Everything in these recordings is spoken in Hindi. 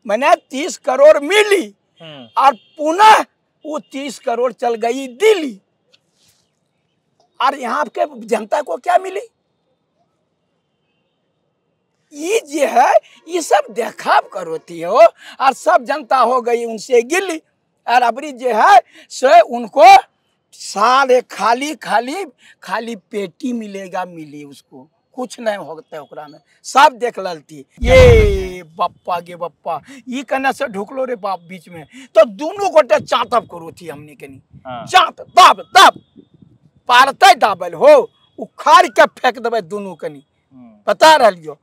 मैंने 30 करोड़ मिली और पुनः वो 30 करोड़ चल गई दिल्ली। और यहाँ के जनता को क्या मिली? ये जो है ये सब देखाव करोती हो और सब जनता हो गई उनसे गिली। और अबरी जो है सो उनको सारे खाली खाली खाली पेटी मिलेगा, मिली उसको कुछ नहीं होता ओकरा में, सब देख ललती। ये बप्पा गे बप्पा ये कहने से ढुकलो रे बाप बीच में, तो दोनों गोटे चातब करो थी हमने कनी चात दाब दाब पारते दाबल हो उखाड़ के फेंक देवे दोनों कनी। पता रहियो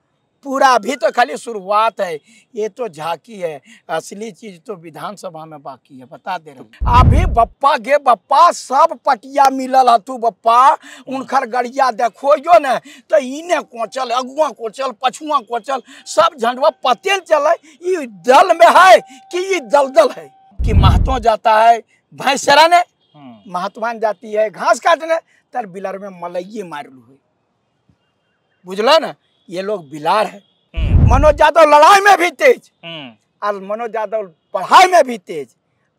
पूरा अभी तो खाली शुरुआत है, ये तो झांकी है, असली चीज तो विधानसभा में बाकी है। बता दे रहे अभी बप्पा गे बप्पा सब पटिया मिलल हतु बप्पा उनकर गड़िया देखो जो न तो इने कोचल अगुआ कोचल पछुआ कोचल सब झंडवा पते चले ये दल में है कि ये दलदल है कि महतो जाता है भैंस चराने, महतवान जाती है घास काटने, तर बिलर में मलइये मारलू है। बुझला ना, ये लोग बिलार है। मनोज यादव लड़ाई में भी तेज और मनोज यादव पढ़ाई में भी तेज,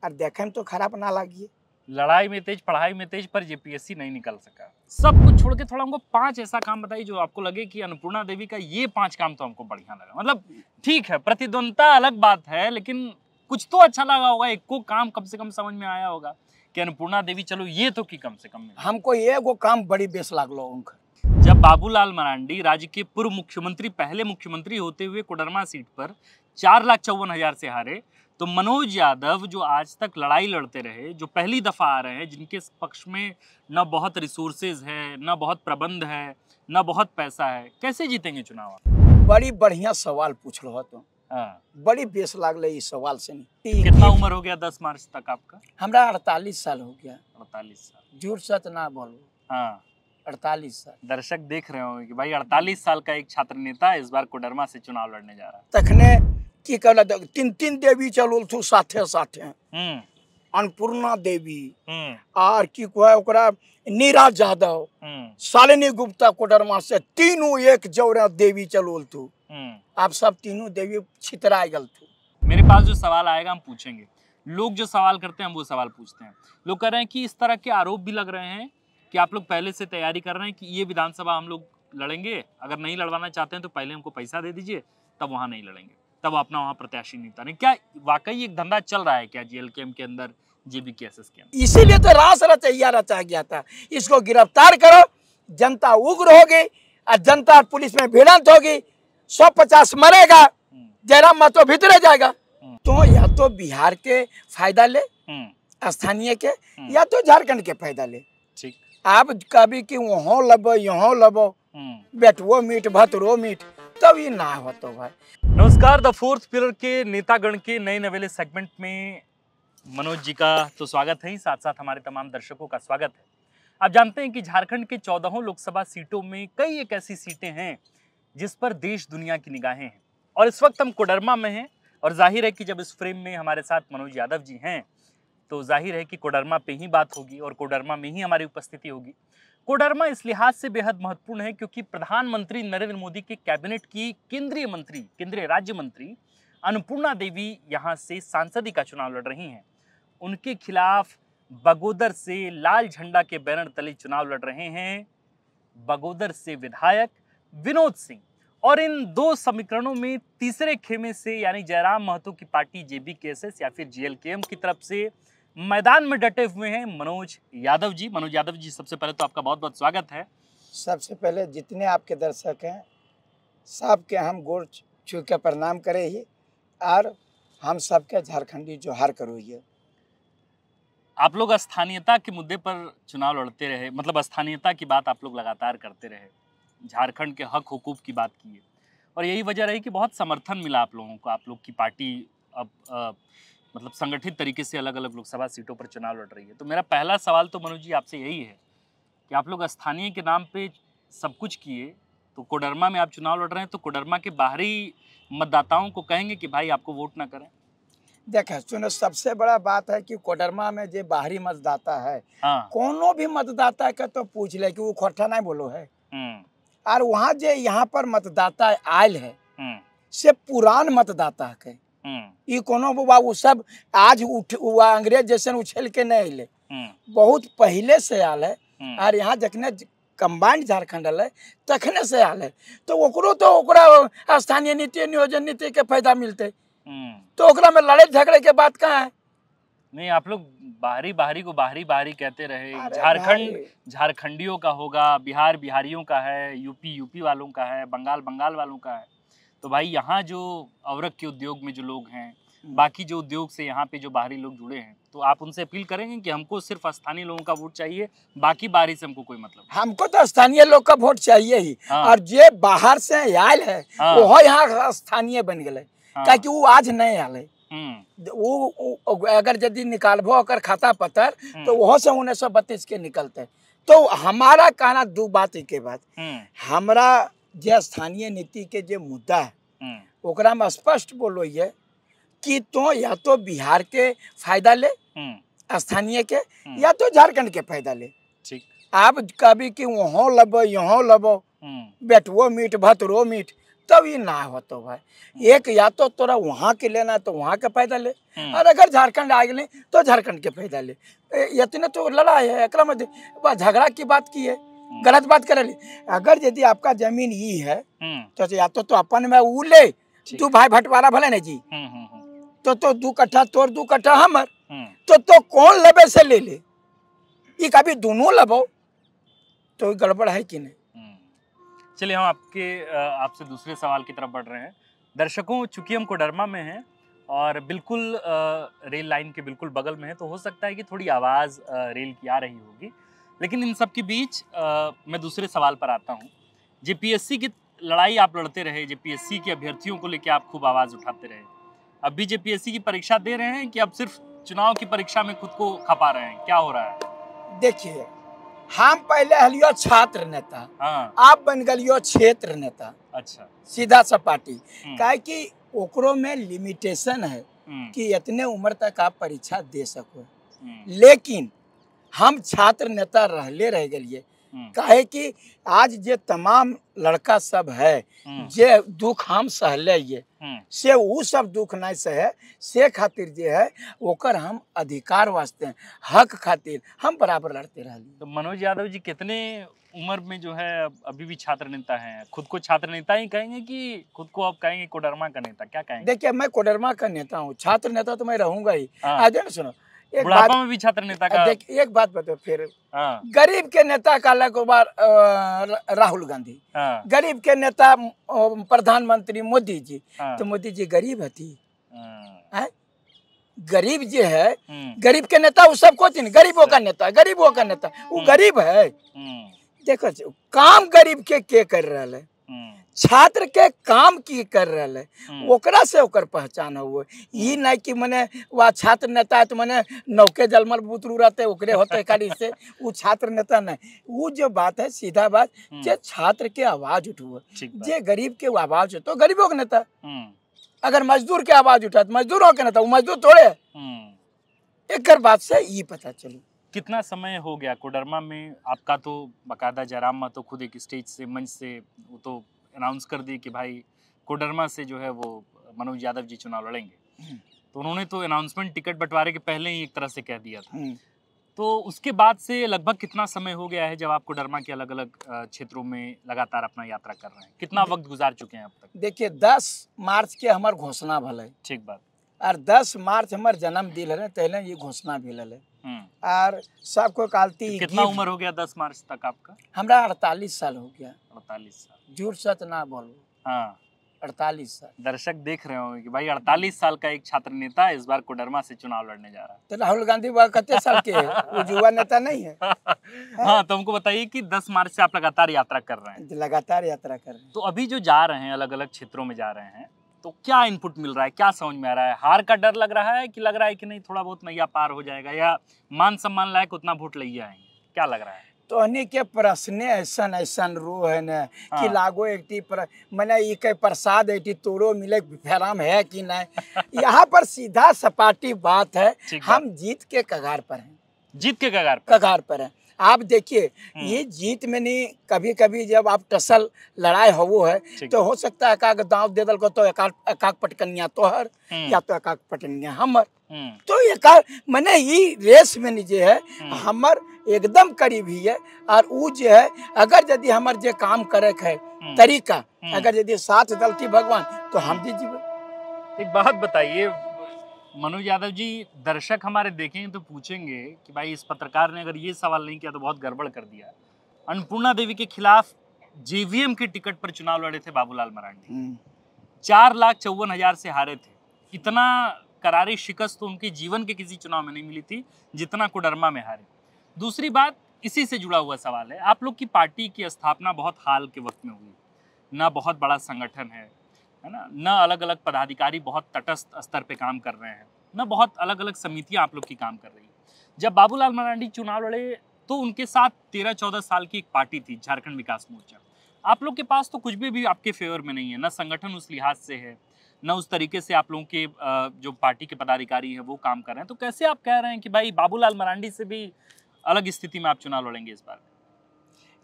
और देखे में तो खराब ना लगी। लड़ाई में तेज पढ़ाई में तेज पर जेपीएससी नहीं निकल सका। सब कुछ छोड़ के थोड़ा हमको 5 ऐसा काम बताइए जो आपको लगे कि अन्नपूर्णा देवी का ये 5 काम तो हमको बढ़िया लगा। मतलब ठीक है प्रतिद्वंदता अलग बात है लेकिन कुछ तो अच्छा लगा होगा, एक को काम कम से कम समझ में आया होगा कि अन्नपूर्णा देवी चलो ये तो की कम से कम हमको ये वो काम बड़ी बेस लागलो उनका। जब बाबूलाल मरांडी राज्य के पूर्व मुख्यमंत्री पहले मुख्यमंत्री होते हुए कोडरमा सीट पर 4,54,000 से हारे, तो मनोज यादव जो आज तक लड़ाई लड़ते रहे, जो पहली दफा आ रहे हैं, जिनके पक्ष में न बहुत रिसोर्सेज है, न बहुत प्रबंध है, न बहुत पैसा है, कैसे जीतेंगे चुनाव? बड़ी बढ़िया सवाल पूछ रहे हो तुम। बड़ी बेस लागले इस सवाल से। कितना उम्र हो गया 10 मार्च तक आपका? हमरा 48 साल हो गया। 48 साल झूठ सच ना बोलो। हाँ 48 साल। दर्शक देख रहे होंगे कि भाई 48 साल का एक छात्र नेता इस बार कोडरमा से चुनाव लड़ने जा रहा है। तखने की कहला 3 देवी चलोल थू साथे साथे। अन्नपूर्णा देवी और की कहे ओकरा नीरा यादव, शालिनी गुप्ता कोडरमा से तीनों एक जौरा देवी चलोल थू। आप सब तीनों देवी छितरा गल थू। मेरे पास जो सवाल आएगा हम पूछेंगे। लोग जो सवाल करते हैं हम वो सवाल पूछते हैं। लोग कह रहे हैं कि इस तरह के आरोप भी लग रहे हैं कि आप लोग पहले से तैयारी कर रहे हैं कि ये विधानसभा हम लोग लड़ेंगे, अगर नहीं लड़वाना चाहते हैं तो पहले हमको पैसा दे दीजिए, तब वहाँ नहीं लड़ेंगे, तब अपना वहाँ प्रत्याशी नहीं उतारेंगे। क्या वाकई एक धंधा चल रहा है क्या जेएलकेएम के अंदर, जेबीकेएसएस के अंदर? इसीलिए तो रास रचा गया था, इसको गिरफ्तार करो, जनता उग्र होगी और जनता पुलिस में भिड़ंत होगी, 150 मरेगा, जयराम महतो भीतर जाएगा। तो या तो बिहार के फायदा ले स्थानीय के, या तो झारखंड के फायदा ले। ठीक, आप कभी कि वहाँ लबो यहाँ लबो, बेटवो मीट भतरो मीट, तब ये ना हो तो भाई। नमस्कार, द फोर्थ पिलर के नेतागण के नए नवेले सेगमेंट में मनोज जी का तो स्वागत है ही, साथ साथ हमारे तमाम दर्शकों का स्वागत है। आप जानते हैं कि झारखंड के 14 लोकसभा सीटों में कई एक ऐसी सीटें हैं जिस पर देश दुनिया की निगाहें हैं, और इस वक्त हम कोडरमा में हैं। और जाहिर है कि जब इस फ्रेम में हमारे साथ मनोज यादव जी हैं तो जाहिर है कि कोडरमा पे ही बात होगी और कोडरमा में ही हमारी उपस्थिति होगी। कोडरमा इस लिहाज से बेहद महत्वपूर्ण है क्योंकि प्रधानमंत्री नरेंद्र मोदी के कैबिनेट की केंद्रीय राज्य मंत्री अन्नपूर्णा देवी यहाँ से सांसदी का चुनाव लड़ रही हैं। उनके खिलाफ बगोदर से लाल झंडा के बैनर तले चुनाव लड़ रहे हैं बगोदर से विधायक विनोद सिंह। और इन 2 समीकरणों में तीसरे खेमे से यानी जयराम महतो की पार्टी जेबीकेएसएस या फिर जेएलकेएम की तरफ से मैदान में डटे हुए हैं मनोज यादव जी। मनोज यादव जी, सबसे पहले तो आपका बहुत बहुत स्वागत है। सबसे पहले जितने आपके दर्शक हैं सबके हम गोड़ छू के प्रणाम करे ही, और हम सबके झारखंडी जोहार करो। ये आप लोग स्थानीयता के मुद्दे पर चुनाव लड़ते रहे, मतलब स्थानीयता की बात आप लोग लगातार करते रहे, झारखंड के हक हुकूक की बात की है, और यही वजह रही कि बहुत समर्थन मिला आप लोगों को। आप लोग की पार्टी अब मतलब संगठित तरीके से अलग अलग लोकसभा सीटों पर चुनाव लड़ रही है। तो मेरा पहला सवाल तो मनोज जी आपसे यही है कि आप लोग स्थानीय के नाम पे सब कुछ किए, तो कोडरमा में आप चुनाव लड़ रहे हैं, तो कोडरमा के बाहरी मतदाताओं को कहेंगे कि भाई आपको वोट ना करें? देखे सुनो, सबसे बड़ा बात है कि कोडरमा में जो बाहरी मतदाता है, कोनो भी मतदाता के तो पूछ ले कि वो खोटा नहीं बोलो है, और वहाँ जो यहाँ पर मतदाता आयल है से पुरान मतदाता के, ई कोनो बाबा वो सब आज उठ हुआ अंग्रेज जैसे उछल के नहीं अले, बहुत पहले से आल है। और यहाँ जखने कंबाइंड झारखंड है तखने से आल है, तो ओकरो तो ओकरा स्थानीय नीति नियोजन नीति के फायदा मिलते, तो ओकरा में लड़ाई झगड़े के बात कहाँ है? नहीं, आप लोग बाहरी को बाहरी कहते रहे। अरे झारखंड झारखंडियों का होगा, बिहार बिहारियों का है, यूपी वालों का है, बंगाल वालों का है। तो भाई यहाँ जो अवरक के उद्योग में जो लोग हैं, बाकी जो उद्योग से यहाँ पे जो बाहरी लोग जुड़े हैं, तो आप उनसे अपील करेंगे कि हमको सिर्फ स्थानीय लोगों का वोट चाहिए, बाकी बाहरी से हमको कोई मतलब नहीं। हमको तो स्थानीय लोग का वोट चाहिए ही। हाँ। और जे बाहर से आयल है हाँ। वो यहाँ स्थानीय बन गए, ताकि वो आज नहीं आल है। वो अगर यदि निकालबो अगर खाता पत्र तो वह से 1932 के निकलते। तो हमारा कहना दो बात के बाद, हमारा जे स्थानीय नीति के जे मुद्दा है ओकरा में स्पष्ट बोलो ये कि तो या तो बिहार के फायदा ले स्थानीय के, या तो झारखंड के फायदा ले। ठीक। आप कभी कि वहाँ लबो यहाँ लबो, बेटवो मीट भतरो मीट, तब ये ना हो। तो भाई एक या तो तोरा वहाँ के लेना तो वहाँ का फायदा ले, और अगर झारखंड आ गए तो झारखंड के फायदा ले। इतने तो लड़ाई है, एकरा में झगड़ा की बात की है, गलत बात करे ली। अगर यदि आपका जमीन ये है तो या तो अपन में ऊ ले, तू भाई भटवारा भले नहीं जी, तो 2 कट्ठा तोर 2 कट्ठा हमर, तो कौन लबे से ले ले। ये कभी दोनों लबो तो गड़बड़ है कि नहीं। चलिए हम आपसे दूसरे सवाल की तरफ बढ़ रहे हैं। दर्शकों, चूंकि हम कोडरमा में हैं और बिल्कुल रेल लाइन के बिल्कुल बगल में है, तो हो सकता है कि थोड़ी आवाज़ रेल की आ रही होगी, लेकिन इन सब के बीच मैं दूसरे सवाल पर आता हूँ। जेपीएससी की लड़ाई आप लड़ते रहे, जेपीएससी के अभ्यर्थियों को लेकर आप खूब आवाज़ उठाते रहे। अब भी जेपीएससी की परीक्षा दे रहे हैं कि अब सिर्फ चुनाव की परीक्षा में खुद को खपा रहे हैं? क्या हो रहा है? देखिए, हम पहले हलियो छात्र नेता, आप बन गलियो क्षेत्र नेता। अच्छा, सीधा सपाटी। काहे कि ओकरो में लिमिटेशन है कि इतने उम्र तक आप परीक्षा दे सको, लेकिन हम छात्र नेता रह गए। काहे कि आज जे तमाम लड़का सब है जे दुख हम सहले ये से वो सब दुख नहीं सहे, से खातिर जे है ओकर हम अधिकार वास्ते हक खातिर हम बराबर लड़ते रह। तो मनोज यादव जी कितने उम्र में जो है अभी भी छात्र नेता हैं? खुद को छात्र नेता ही कहेंगे कि खुद को अब कहेंगे कोडरमा का नेता? क्या कहेंगे? देखिए, मैं कोडरमा का नेता हूँ, छात्र नेता तो मैं रहूंगा ही। आज ना सुनो, एक बुढ़ापा में भी छात्र नेता का। देख, एक बात बताओ फिर, गरीब के नेता का अलग बार राहुल गांधी, गरीब के नेता प्रधानमंत्री मोदी जी, तो मोदी जी गरीब थी? गरीब जो है, गरीब के नेता वो सब कुछ नहीं, गरीबों का नेता, गरीबों का नेता, वो गरीब है। देखो, काम गरीब के कर रहा है, छात्र के काम की कर रहा है, ओकरा से ओकर पहचान हुआ। ये नहीं कि मने वह छात्र नेता है तो मने नौके जलमल बुतरू रहते ओकरे होते खाली से वो छात्र नेता नहीं। वो जो बात है सीधा बात, जे छात्र के आवाज उठुआ, जे गरीब के आवाज उठो, गरीबों के नेता। अगर मजदूर के आवाज उठा तो मजदूरों के नेता, वो मजदूर थोड़े। एक बात से ये पता चलो। कितना समय हो गया कोडरमा में? आपका तो बाकायदा जयराम महतो खुद एक स्टेज से, मंच से वो तो अनाउंस कर दी कि भाई कोडरमा से जो है वो मनोज यादव जी चुनाव लड़ेंगे, तो उन्होंने तो अनाउंसमेंट टिकट बंटवारे के पहले ही एक तरह से कह दिया था। तो उसके बाद से लगभग कितना समय हो गया है जब आप कोडरमा के अलग अलग क्षेत्रों में लगातार अपना यात्रा कर रहे हैं? कितना वक्त गुजार चुके हैं अब तक? देखिए, 10 मार्च के हमार घोषणा भले। ठीक बात। और 10 मार्च हमार जन्मदिन है, पहले ये घोषणा भी ले। और सबको कालती। कितना उम्र हो गया 10 मार्च तक आपका? हमरा 48 साल हो गया। 48 साल? झूठ सच ना बोलो। हाँ, 48 साल। दर्शक देख रहे होंगे कि भाई 48 साल का एक छात्र नेता इस बार कोडरमा से चुनाव लड़ने जा रहा है। तो राहुल गांधी कितने साल के है? वो युवा नेता नहीं है। हाँ, तो हमको बताइए कि 10 मार्च से आप लगातार यात्रा कर रहे हैं। लगातार यात्रा कर रहे हैं। तो अभी जो जा रहे हैं, अलग अलग क्षेत्रों में जा रहे हैं, तो क्या इनपुट मिल रहा है? क्या समझ में आ रहा है? हार का डर लग रहा है कि लग रहा है कि नहीं थोड़ा बहुत नैया पार हो जाएगा, या मान सम्मान लायक उतना वोट ले आएंगे? क्या लग रहा है? तो अन्य के प्रश्न ऐसा रो है न कि लागो एकटी मैंने ये प्रसाद एकटी तोड़ो मिले फेराम है कि नहीं। यहाँ पर सीधा सपाटी बात है, हम जीत के कगार पर हैं। जीत के कगार पर हैं। आप देखिए ये जीत में नहीं, कभी कभी जब आप टसल लड़ाई हो है तो हो सकता है एकाक दांव दे दल को तो एकाक पटकनिया तोहर या तो एकाक पटकनिया हमर। तो एकाक मैंने ये रेस में नहीं जे है हमर एकदम करीब ही है। और वो जो है अगर यदि हमर जे काम करे है तरीका अगर यदि साथ दलती भगवान तो हम जी जीवे। एक बात बताइए मनोज यादव जी, दर्शक हमारे देखेंगे तो पूछेंगे कि भाई इस पत्रकार ने अगर ये सवाल नहीं किया तो बहुत गड़बड़ कर दिया। अन्नपूर्णा देवी के खिलाफ जेवीएम के टिकट पर चुनाव लड़े थे बाबूलाल मरांडी, 4,54,000 से हारे थे। इतना करारी शिकस्त तो उनके जीवन के किसी चुनाव में नहीं मिली थी जितना कोडरमा में हारे। दूसरी बात, इसी से जुड़ा हुआ सवाल है, आप लोग की पार्टी की स्थापना बहुत हाल के वक्त में हुई, ना बहुत बड़ा संगठन है ना, न अलग अलग पदाधिकारी बहुत तटस्थ स्तर पे काम कर रहे हैं, न बहुत अलग अलग समितियां आप लोग की काम कर रही है। जब बाबूलाल मरांडी चुनाव लड़े तो उनके साथ 13-14 साल की एक पार्टी थी झारखंड विकास मोर्चा। आप लोग के पास तो कुछ भी आपके फेवर में नहीं है, न संगठन उस लिहाज से है, न उस तरीके से आप लोगों के जो पार्टी के पदाधिकारी हैं वो काम कर रहे हैं। तो कैसे आप कह रहे हैं कि भाई बाबूलाल मरांडी से भी अलग स्थिति में आप चुनाव लड़ेंगे इस बार?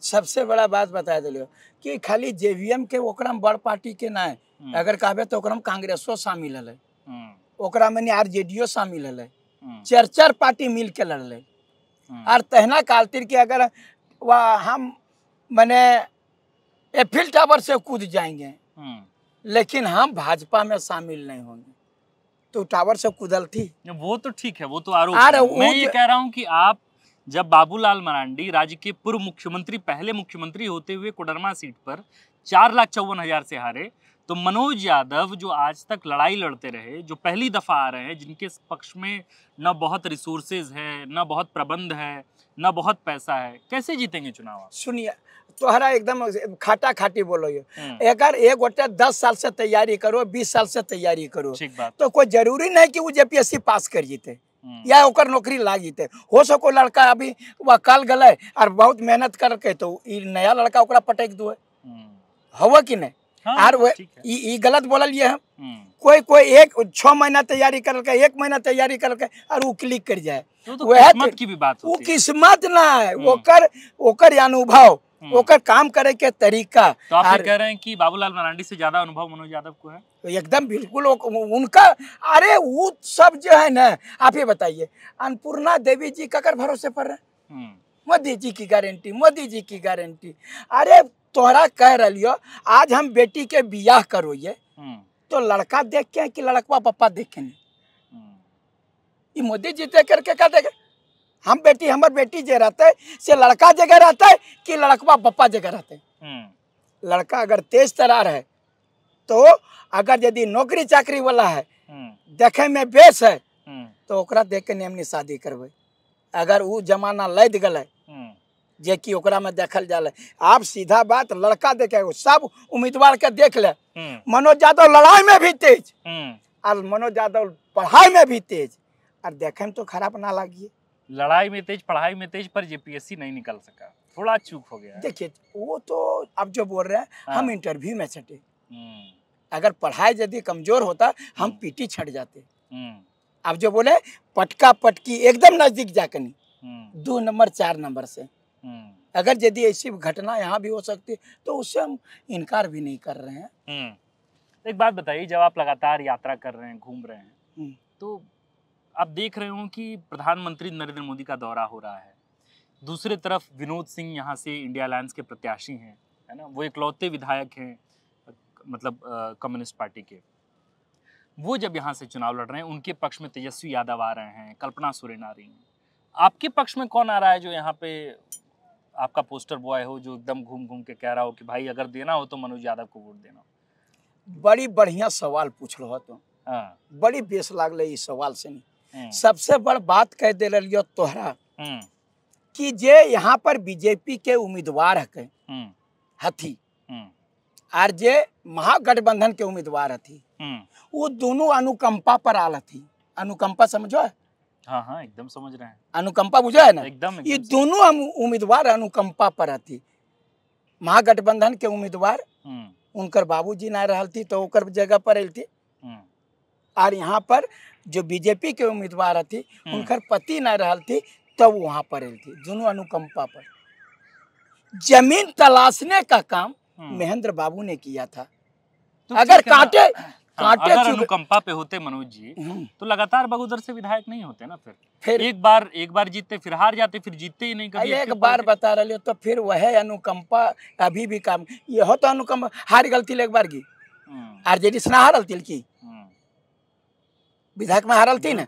सबसे बड़ा बात बता दिलो कि खाली जेवीएम के ओकरा में बड़ पार्टी के ना है, अगर कहबे तो ओकरा में कांग्रेसो शामिल है, ओकरा में आरजेडीओ शामिल है, 4 पार्टी मिल के लड़ले। और तहना कालतिर के अगर वह हम मैंने एफिल टावर से कूद जाएंगे लेकिन हम भाजपा में शामिल नहीं होंगे, तो टावर से कूदल थी वो तो ठीक है, वो तो आरोप है। मैं ये कह रहा हूँ कि आप जब बाबूलाल मरांडी राज्य के पूर्व मुख्यमंत्री, पहले मुख्यमंत्री होते हुए कोडरमा सीट पर 4,54,000 से हारे, तो मनोज यादव जो आज तक लड़ाई लड़ते रहे, जो पहली दफा आ रहे हैं, जिनके पक्ष में न बहुत रिसोर्सेज है, न बहुत प्रबंध है, न बहुत पैसा है, कैसे जीतेंगे चुनाव? सुनिए तोहरा एकदम खाटा खाटी बोलो ये अगर एक गोटे 10 साल से तैयारी करो, 20 साल से तैयारी करो, तो कोई जरूरी नहीं कि वो जेपीएससी पास कर जीते या ओकर नौकरी लाग जीते। हो सको लड़का अभी वह कल गले और बहुत मेहनत करके तो नया लड़का ओकरा पटक दो हवा कि नहीं। और वो गलत बोल लिए हम, कोई 6 महीना तैयारी करके 1 महीना तैयारी करके और वो क्लिक कर जाए, तो किस्मत की भी बात वो किस्मत ना है, ओकर अनुभव, ओकर काम करे के तरीका। तो आप कह रहे हैं कि बाबूलाल मरांडी से ज्यादा अनुभव मनोज यादव को है? तो एकदम बिल्कुल उनका, अरे वो सब जो है ना, आप ये बताइए अन्नपूर्णा देवी जी ककर भरोसे पर है? मोदी जी की गारंटी, मोदी जी की गारंटी। अरे तोहरा कह रही हो आज हम बेटी के बियाह करो ये तो लड़का देख के कि लड़कवा पप्पा देखे नहीं, ये मोदी जी देख करके क्या देखे? हम बेटी हमार बेटी जे रहते से लड़का जगह रहता है कि लड़कवा पप्पा जगह रहते। लड़का अगर तेज तरार है तो अगर यदि नौकरी चाकरी वाला है, देखे में बेस है, तो ओकरा देख के नियमनी शादी करवे। अगर वो जमाना लद गए जे कि ओकरा में देखल जाले, आप सीधा बात लड़का देखे सब उम्मीदवार के देख ले। मनोज यादव लड़ाई में भी तेज और मनोज यादव पढ़ाई में भी तेज, और देखे में तो खराब ना लगिए। लड़ाई में तेज, पढ़ाई में तेज, पर जेपीएससी नहीं निकल सका, थोड़ा चूक हो गया। देखिए वो तो अब जो बोल रहे हैं हम इंटरव्यू में छटे, अगर पढ़ाई यदि कमजोर होता हम पीटी छट जाते। अब जो बोले पटका पटकी एकदम नजदीक जाकनी 2 नंबर 4 नंबर से, अगर यदि ऐसी घटना यहाँ भी हो सकती तो उससे हम इनकार भी नहीं कर रहे हैं। एक बात बताइए, जब आप लगातार यात्रा कर रहे हैं, घूम रहे हैं, तो आप देख रहे हो कि प्रधानमंत्री नरेंद्र मोदी का दौरा हो रहा है, दूसरी तरफ विनोद सिंह यहाँ से इंडिया अलायंस के प्रत्याशी हैं, है ना, वो इकलौते विधायक हैं मतलब कम्युनिस्ट पार्टी के। वो जब यहाँ से चुनाव लड़ रहे हैं, उनके पक्ष में तेजस्वी यादव आ रहे हैं, कल्पना सोरेन आ रही हैं, आपके पक्ष में कौन आ रहा है जो यहाँ पे आपका पोस्टर बॉय हो, जो एकदम घूम घूम के कह रहा हो कि भाई अगर देना हो तो मनोज यादव को वोट देना? बड़ी बढ़िया सवाल पूछ रहा तो बड़ी बेस लागले इस सवाल से। नहीं सबसे बड़ बात कह दे रही तोहरा कि जे यहाँ पर बीजेपी के उम्मीदवार है हथी और जे महागठबंधन के उम्मीदवार हथी, वो दोनों अनुकंपा पर आल थी। अनुकंपा समझो है? हाँ एकदम समझ रहे हैं। अनुकंपा बुझा है ना? एकदम ये दोनों उम्मीदवार अनुकंपा पर थी। महागठबंधन के उम्मीदवार उनकर बाबूजी ना रहल थी तो ओकर जगह पर आयल थी, और यहाँ पर जो बीजेपी के उम्मीदवार थी उनकर पति ना रहल थी तब वहां पर आई थी दोनों अनुकंपा पर। जमीन तलाशने का काम महेंद्र बाबू ने किया था। तो अगर ठीक है ना। कांटे हाँ, कांटे अगर चुभ अनुकंपा पे होते मनोज जी तो लगातार बगोदर से विधायक नहीं होते ना। फिर एक बार जीतते, फिर हार जाते, फिर जीतते ही नहीं कभी। एक बार बता रहे तो फिर वह अनुकंपा अभी भी काम ये हो तो अनुकंपा हार गलती एक बार की आरजेडी से हारल तिल की विधायक में हारल थी ना।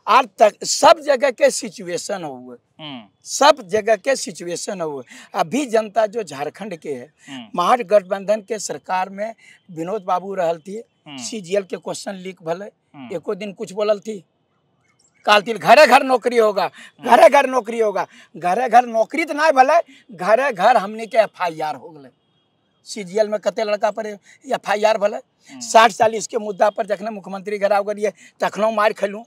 आज तक सब जगह के सिचुएशन हुए, सब जगह के सिचुएशन हुए। अभी जनता जो झारखंड के है महागठबंधन के सरकार में विनोद बाबू रहल थी, सीजीएल के क्वेश्चन लीक भले एको दिन कुछ बोलल थी। काल तिल घरे घर नौकरी होगा, घरे घर नौकरी होगा, घरे घर नौकरी तो ना भले घरे घर हमने के FIR हो गए। सीजीएल में कते लड़का पर FIR भले 60-40 के मुद्दा पर जखने मुख्यमंत्री घर गए तखनों मार खेलूँ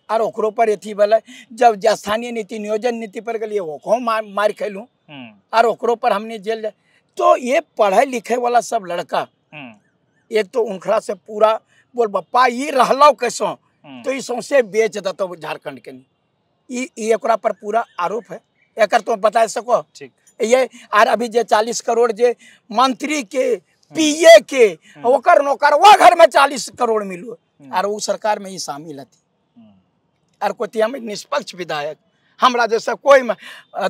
और ओकरो पर एथी भले जब स्थानीय नीति नियोजन नीति पर गलिए वो मार खेलूँ और ओकरो पर हमने जेल जाए। तो ये पढ़े लिखे वाला सब लड़का एक तो उनखरा से पूरा बोल बप्पा ये रहलो कैसो तो ये सौंसे बेच दतो झारखंड के नहीं एकरा पर पूरा आरोप है। एक तो बता सको ठीक ये और अभी जे 40 करोड़ जे मंत्री के PA के ओकर नौकर वो घर में 40 करोड़ मिलो और वो सरकार में ही शामिल थी और कोई हम निष्पक्ष विधायक हमरा जैसा कोई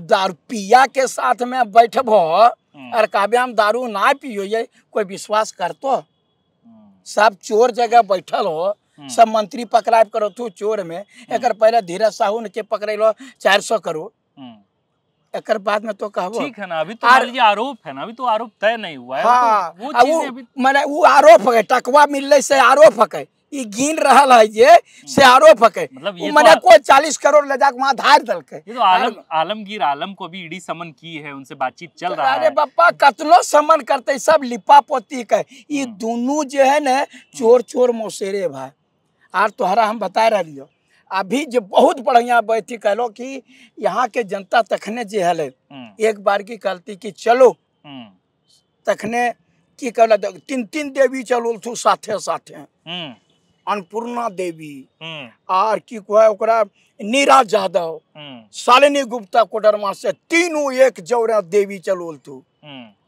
दारू पिया के साथ में बैठबो और कहबे हम दारू ना पियो ये कोई विश्वास करतो। सब चोर जगह बैठल हो, सब मंत्री पकड़ाब करो तू चोर में। एक पहले धीरज साहू के पकड़ेलो 400 करोड़ एक बाद में तो कहबो ठीक है ना। अभी तो मान लीजिए आरोप है ना, अभी तो आरोप तय नहीं हुआ है। हाँ, तो वो चीजें अभी माने वो आरोप है टकवा मिलने से आरोप है ये गिन रहा है जे से आरोप है मतलब ये मैंने कोई 40 करोड़ ले जाके वहां धार दल के। ये तो आलमगीर आलम को भी ईडी समन की है, उनसे बातचीत चल रहा है। अरे बापा कतनो समन करते सब लिपा पोती के ये दोनों जो है ना चोर चोर मौसेरे भाई। आर तोहरा हम बता रही अभी जो बहुत बढ़िया बैठी कहलो कि यहाँ के जनता तखने जे हले एक बार की कहती कि चलो तखने की कहला 3 देवी चलो थू साथे साथे अन्नपूर्णा देवी और की कहे ओकरा नीरा यादव शालिनी गुप्ता कोडरमा से तीनों एक जौरा देवी चलोल थू।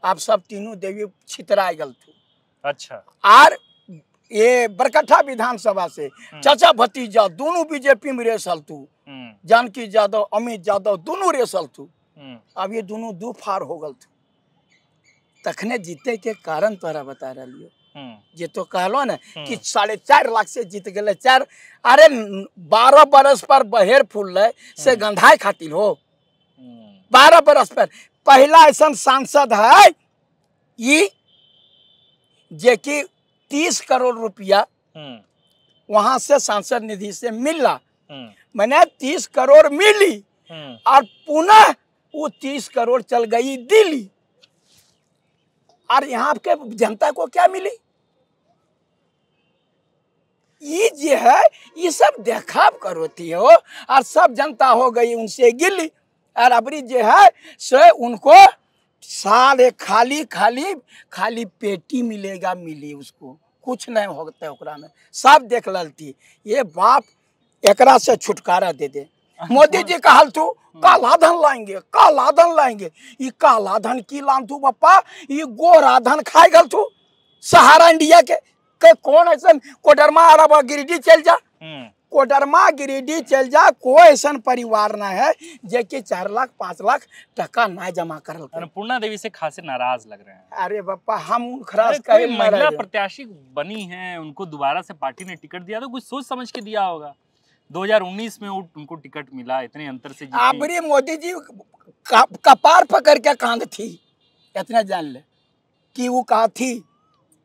आप सब तीनों देवी छितरा गल थू। अच्छा और ये बरकट्ठा विधानसभा से चाचा भतीजा दोनों बीजेपी में रेसल थू। जानकी यादव अमित यादव दोनों रेसल थू। अब ये दोनों दो फार हो गल थू। तखने जीते के कारण तोरा बता रही जे तो कहलो ना कि 4.5 लाख से जीत गए 4। अरे 12 बरस पर बहेर फूल से गंधाए खातिर हो 12 बरस पर पहला ऐसा सांसद है ये जे कि 30 करोड़ रुपया वहां से सांसद निधि से मिला। मैंने 30 करोड़ मिली और पुनः वो 30 करोड़ चल गई दिल्ली। और यहाँ के जनता को क्या मिली ये जो है ये सब देखाव करोती हो और सब जनता हो गई उनसे गिली। और अबरी जो है सो उनको साल खाली खाली खाली पेटी मिलेगा मिली उसको कुछ नहीं होता ओकरा में सब देख ललती। ये बाप एकरा से छुटकारा दे दे। मोदी जी कहल तू काला धन लाएंगे काला धन लाएंगे ये काला धन की लान तू बप्पा ये गोरा धन खाए गल तू सहारा इंडिया के कौन ऐसा कोडरमा अरब गिरिडीह चल जा कोडरमा गिरिडीह चल जा कोई ऐसा परिवार ना है जे कि 4 लाख 5 लाख टका ना जमा करल। अन्नपूर्णा देवी से खासे नाराज लग रहे हैं। अरे बापा हम खरास कहे महिला प्रत्याशी बनी हैं उनको दोबारा से पार्टी ने टिकट दिया तो कुछ सोच समझ के दिया होगा। 2019 में उनको टिकट मिला इतने अंतर से जीती। अबरी मोदी जी कपार पकड़ के कांद थी इतना जान ले कि वो कहा थी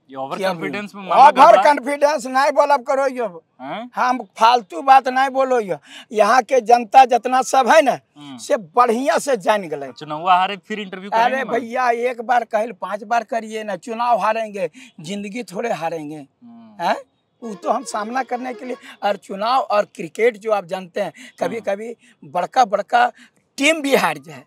ओवर कॉन्फिडेंस में ओवर कॉन्फिडेंस नहीं बोलब करो यो हम फालतू बात नहीं बोलो यो। यहाँ के जनता जितना सब है ना से बढ़िया से जान गए। चुनाव हारे फिर इंटरव्यू करेंगे। अरे भैया एक बार कहल 5 बार करिए ना चुनाव हारेंगे जिंदगी थोड़े हारेंगे हैं वो तो हम सामना करने के लिए। और चुनाव और क्रिकेट जो आप जानते हैं कभी कभी बड़का बड़का टीम भी हार जाए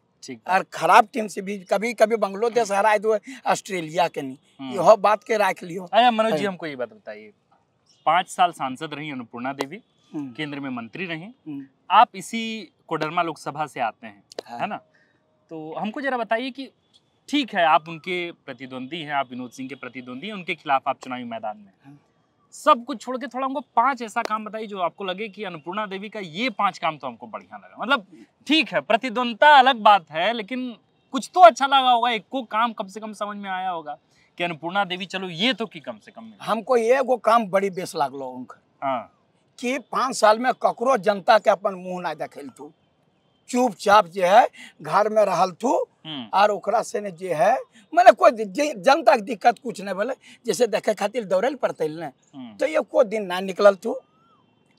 और खराब टीम से भी कभी कभी बांग्लादेश हराए दो ऑस्ट्रेलिया के नहीं यह बात के रख लियो। अरे मनोज जी हमको ये बात बताइए 5 साल सांसद रही अन्नपूर्णा देवी केंद्र में मंत्री रहे, हाँ। आप इसी कोडरमा लोकसभा से आते हैं, है ना? तो हमको जरा बताइए कि ठीक है, आप उनके प्रतिद्वंदी हैं, आप विनोद सिंह के प्रतिद्वंदी हैं, उनके खिलाफ आप चुनावी मैदान में, हाँ। सब कुछ छोड़ के थोड़ा हमको 5 ऐसा काम बताइए जो आपको लगे कि अन्नपूर्णा देवी का ये 5 काम तो हमको बढ़िया लगा। मतलब ठीक है, प्रतिद्वंदता अलग बात है, लेकिन कुछ तो अच्छा लगा होगा, एक को काम कम से कम समझ में आया होगा कि अन्नपूर्णा देवी चलो ये तो की कम से कम में। हमको एगो काम बड़ी बेस लागलो उनका, हाँ, कि 5 साल में ककरो जनता के अपन मुंह ना देखल थू, चुपचाप जो है घर में रहल थू, और ओकरा से ने जो है मैंने कोई जनता के दिक्कत कुछ नहीं बोले, जैसे देखे खातिर दौड़े पड़ते ने, तो ये को दिन ना निकलल थू।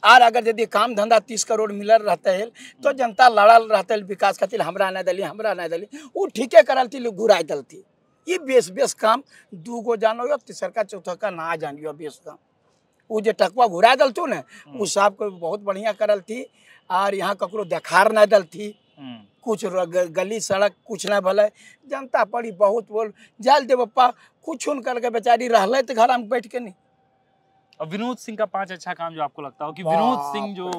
और अगर यदि काम धंधा 30 करोड़ मिलल रहते है तो जनता लड़ल रहते विकास खातिर, हमरा नहीं दिली, हमरा नहीं दिली, वो ठीके करल थी, घुराई दल थी। ये बेस काम 2 गो जानो, तीसरका चौथका ना जानियो बेस काम। वो जो टकवा घुरा दल थू ने, उस साहब को बहुत बढ़िया करल थी, और यहाँ ककरो देखार नहीं दल थी, कुछ गली सड़क कुछ ना भले, जनता पड़ी बहुत बोल जाल दे पप्पा कुछ उनकर के बेचारी रहले तो घर में बैठ के नहीं। और विनोद सिंह का 5 अच्छा काम जो आपको लगता हो कि विनोद सिंह जो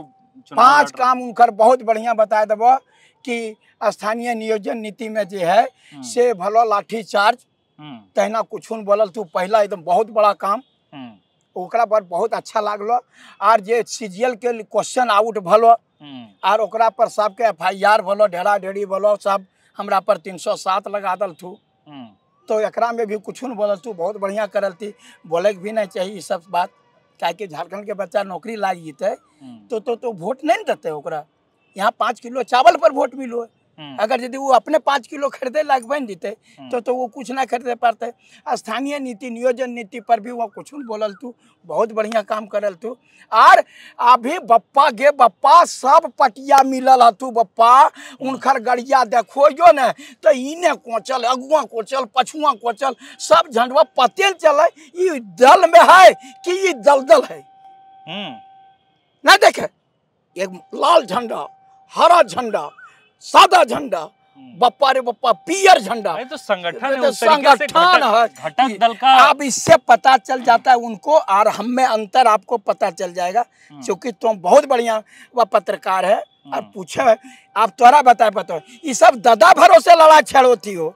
5 काम उनकर बहुत बढ़िया बता देबो कि स्थानीय नियोजन नीति में जो है से भलो लाठी चार्ज तहना कुछ बोलल तू पहला एकदम बहुत बड़ा काम, ओकरा पर बहुत अच्छा लागलो। और जे सीजीएल के क्वेश्चन आउट भलो, और ओकरा पर सबके FIR भलो, ढेरा ढेरी भलो, सब हमरा पर 307 लगा दल थू। तो एकरा में भी कुछ बोलल तू बहुत बढ़िया करल थी, बोले भी नहीं चाहिए ये सब बात, क्या कि झारखंड के बच्चा नौकरी लाग जीते तो वोट नहीं देते ओकरा। यहाँ 5 किलो चावल पर वोट मिलो, अगर यदि वो अपने 5 किलो खरीदे लायक बन जीते तो वो कुछ ना खरीदे पाते। स्थानीय नीति नियोजन नीति पर भी वो कुछ बोलल तू, बहुत बढ़िया काम करल तू। और अभी बप्पा गे बप्पा सब पटिया मिलल है तू बप्पा, उनकर गड़िया देखो जो न तो इने कोचल, अगुआ कोचल, पछुआ कोचल, सब झंडवा पते चले ये दल में है कि ये दलदल है। ना देखे एक लाल झंडा, हरा झंडा, सादा झंडा, बप्पा रे बप्पा पियर झंडा, तो संगठन है, तो संगठन है घटक दल का। अब इससे पता चल जाता है उनको, और हम में अंतर आपको पता चल जाएगा, क्योंकि तुम बहुत बढ़िया वह पत्रकार है। और पूछे आप तोरा बताओ ये सब दादा भरोसे लड़ा छेड़ो थी हो,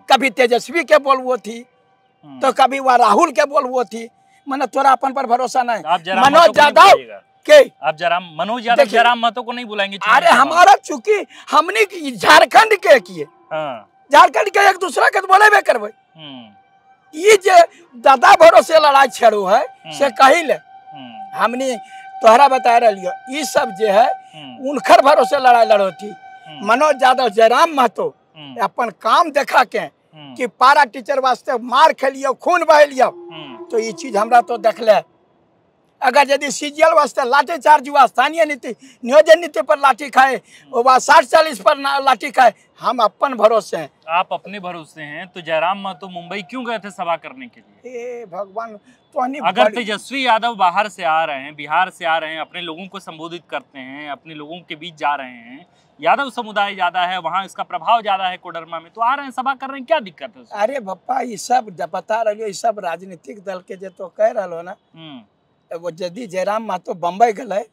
कभी तेजस्वी के बोल वो थी तो कभी वह राहुल के बोल वो थी, मैंने तोरा अपन पर भरोसा नहीं। मनोज यादव के आप जराम मनोज यादव जराम महतो को नहीं बुलाएंगे? अरे हमारा चूंकि हमने झारखंड के किए, झारखंड के एक दूसरा के बोले बे करबे, ये जे दादा भरोसे लड़ाई छेड़ो है से कही ले हमने तोहरा बता रही, ये सब जे है उनकर भरोसे लड़ाई लड़ो थी। मनोज यादव जयराम महतो अपन काम देखा के कि पारा टीचर वास्ते मार खेलियो, खून बहेलियो, तो ये चीज हमरा तो देख ले। अगर यदि सीजीएल वास्ते लाठी चार्ज हुआ, स्थानीय नीति नियोजन नीति पर लाठी खाए, वो 60-40 पर लाठी खाए, हम अपन भरोसे हैं। आप अपने भरोसे हैं तो जयराम महतो मुंबई क्यों गए थे सभा करने के लिए? भगवान तो अगर तेजस्वी यादव बाहर से आ रहे हैं, बिहार से आ रहे हैं, अपने लोगों को संबोधित करते हैं, अपने लोगों के बीच जा रहे हैं, यादव समुदाय ज्यादा है वहाँ, इसका प्रभाव ज्यादा है कोडरमा में, तो आ रहे हैं सभा कर रहे हैं, क्या दिक्कत है? अरे बप्पा ये सब बता रही, ये सब राजनीतिक दल के जो तो कह रहा ना, वो यदि जयराम महतो बम्बई गए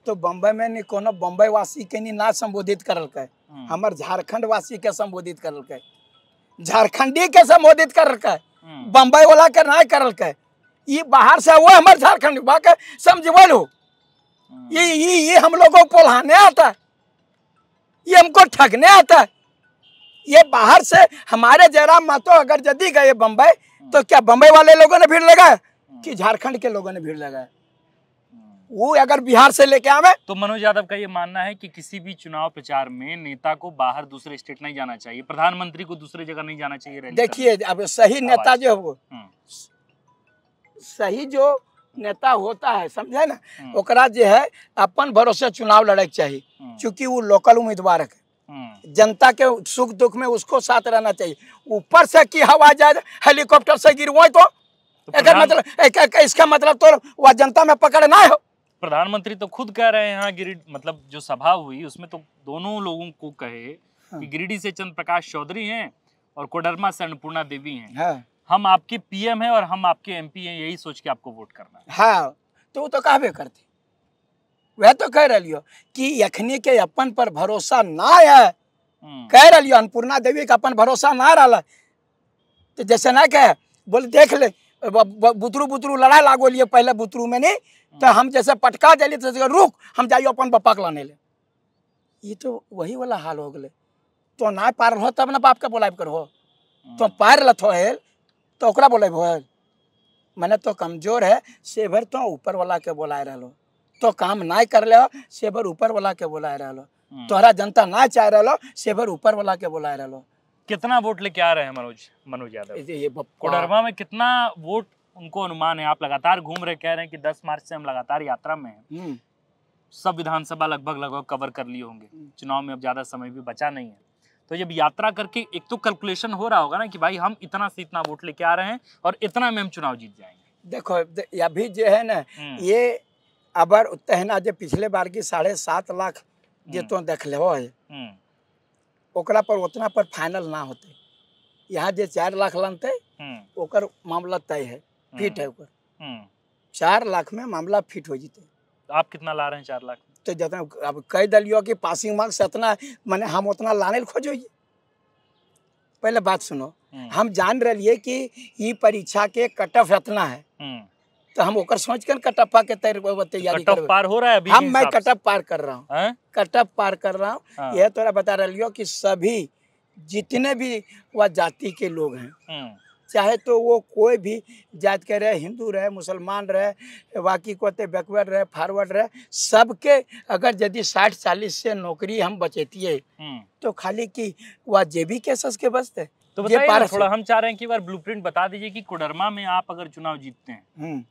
तो बम्बई में नहीं कोनो बम्बई वासी के नहीं ना संबोधित करल के, हमार झारखंड वासी के संबोधित करल के, झारखंडी के संबोधित करल के, बम्बई वाला के ना करल के। ये बाहर से वो हमारे झारखंड के समझ लो, ये हम लोगों को पोल्हाने आता है, ये हमको ठगने आता है। ये बाहर से हमारे जयराम महतो अगर यदि गए बम्बई तो क्या बम्बई वाले लोगों ने भीड़ लगाया कि झारखंड के लोगों ने भीड़ लगाया? वो अगर बिहार से लेके आवे तो मनोज यादव का ये मानना है कि किसी भी चुनाव प्रचार में नेता को बाहर दूसरे स्टेट नहीं जाना चाहिए, प्रधानमंत्री को दूसरे जगह नहीं जाना चाहिए। देखिए अब सही नेता जो हो, सही जो नेता होता है समझे ना, ओकरा जो है अपन भरोसे चुनाव लड़े के चाहिए, क्योंकि वो लोकल उम्मीदवार है, जनता के सुख दुख में उसको साथ रहना चाहिए। ऊपर से की हवा जाए हेलीकॉप्टर से गिरवाए तो इसका मतलब तो वह जनता में पकड़ ना हो। प्रधानमंत्री तो खुद कह रहे हैं यहाँ गिरिडीह, मतलब जो सभा हुई उसमें तो दोनों लोगों को कहे कि गिरिडीह से चंद्र प्रकाश चौधरी हैं और कोडरमा से अन्नपूर्णा देवी हैं, हम आपके पीएम हैं और हम आपके एमपी हैं, यही सोच के आपको वोट करना है। हाँ तो वो तो कहबे करते, वह तो कह रही हो कि अखनी के अपन पर भरोसा ना है, कह रही हो अन्नपूर्णा देवी का अपन भरोसा ना रहा, तो जैसे ना कहे बोले देख ले बुतरू बुतरू लड़ाई लागो लिए पहले बुतरू में नहीं, तो हम जैसे पटका दिली तो रुक हम जाइए अपन बप्पा के लाने ले, ये तो वही वाला हाल हो गए। तो ना पार हो तब ना बाप के बोलाब करो, तो पार लथो है तो ओकरा बोलाब हो, मैंने तो कमजोर है से भर तो ऊपर वाला के बोलाए रहो, तो काम ना कर ले से भर ऊपर वाला के बोलाए रहो, तोहरा जनता ना चाह रहो से भर ऊपर वाला के बोलाए रहो। कितना वोट लेके आ रहे हैं मनोज यादव? ये कोडरमा में कितना वोट उनको अनुमान है? आप लगातार घूम रहे, कह रहे हैं कि 10 मार्च से हम लगातार यात्रा में हैं, सब विधानसभा लगभग कवर कर लिए होंगे, चुनाव में अब ज्यादा समय भी बचा नहीं है, तो जब यात्रा करके एक तो कैलकुलेशन हो रहा होगा ना कि भाई हम इतना से इतना वोट लेके आ रहे हैं और इतना में हम चुनाव जीत जाएंगे। देखो अभी जो है ना ये अबर तहना जो पिछले बार की 7.5 लाख जो तो देख ले हो ओकरा पर उतना पर फाइनल ना होते, यहाँ जो 4 लाख लनते ओकर मामला तय है, फिट है ओकर 4 लाख में मामला फिट हो जीते। तो आप कितना ला रहे हैं 4 लाख? तो जितना अब कह दिलियो कि पासिंग मार्क्स से इतना मैंने हम उतना लाने खोजो। पहले बात सुनो, हम जान रही कि ये परीक्षा के कट ऑफ इतना है, तो हम ओकर सोच कर कट ऑफ के तैयारी कट ऑफ पार हो रहा है अभी? मैं कट ऑफ पार कर रहा हूँ, कट ऑफ पार कर रहा हूँ। यह तोरा बता रही हो कि सभी जितने भी वह जाति के लोग हैं, चाहे तो वो कोई भी जात के रहे, हिंदू रहे, मुसलमान रहे, बाकी को बैकवर्ड रहे, फॉरवर्ड रहे, सबके अगर यदि 60-40 से नौकरी हम बचेती है तो खाली की वह जेबी केसेस के बचते। तो बताइए थोड़ा, हम चाह रहे हैं कि बार ब्लूप्रिंट बता दीजिए कि कोडरमा में आप अगर चुनाव जीतते हैं,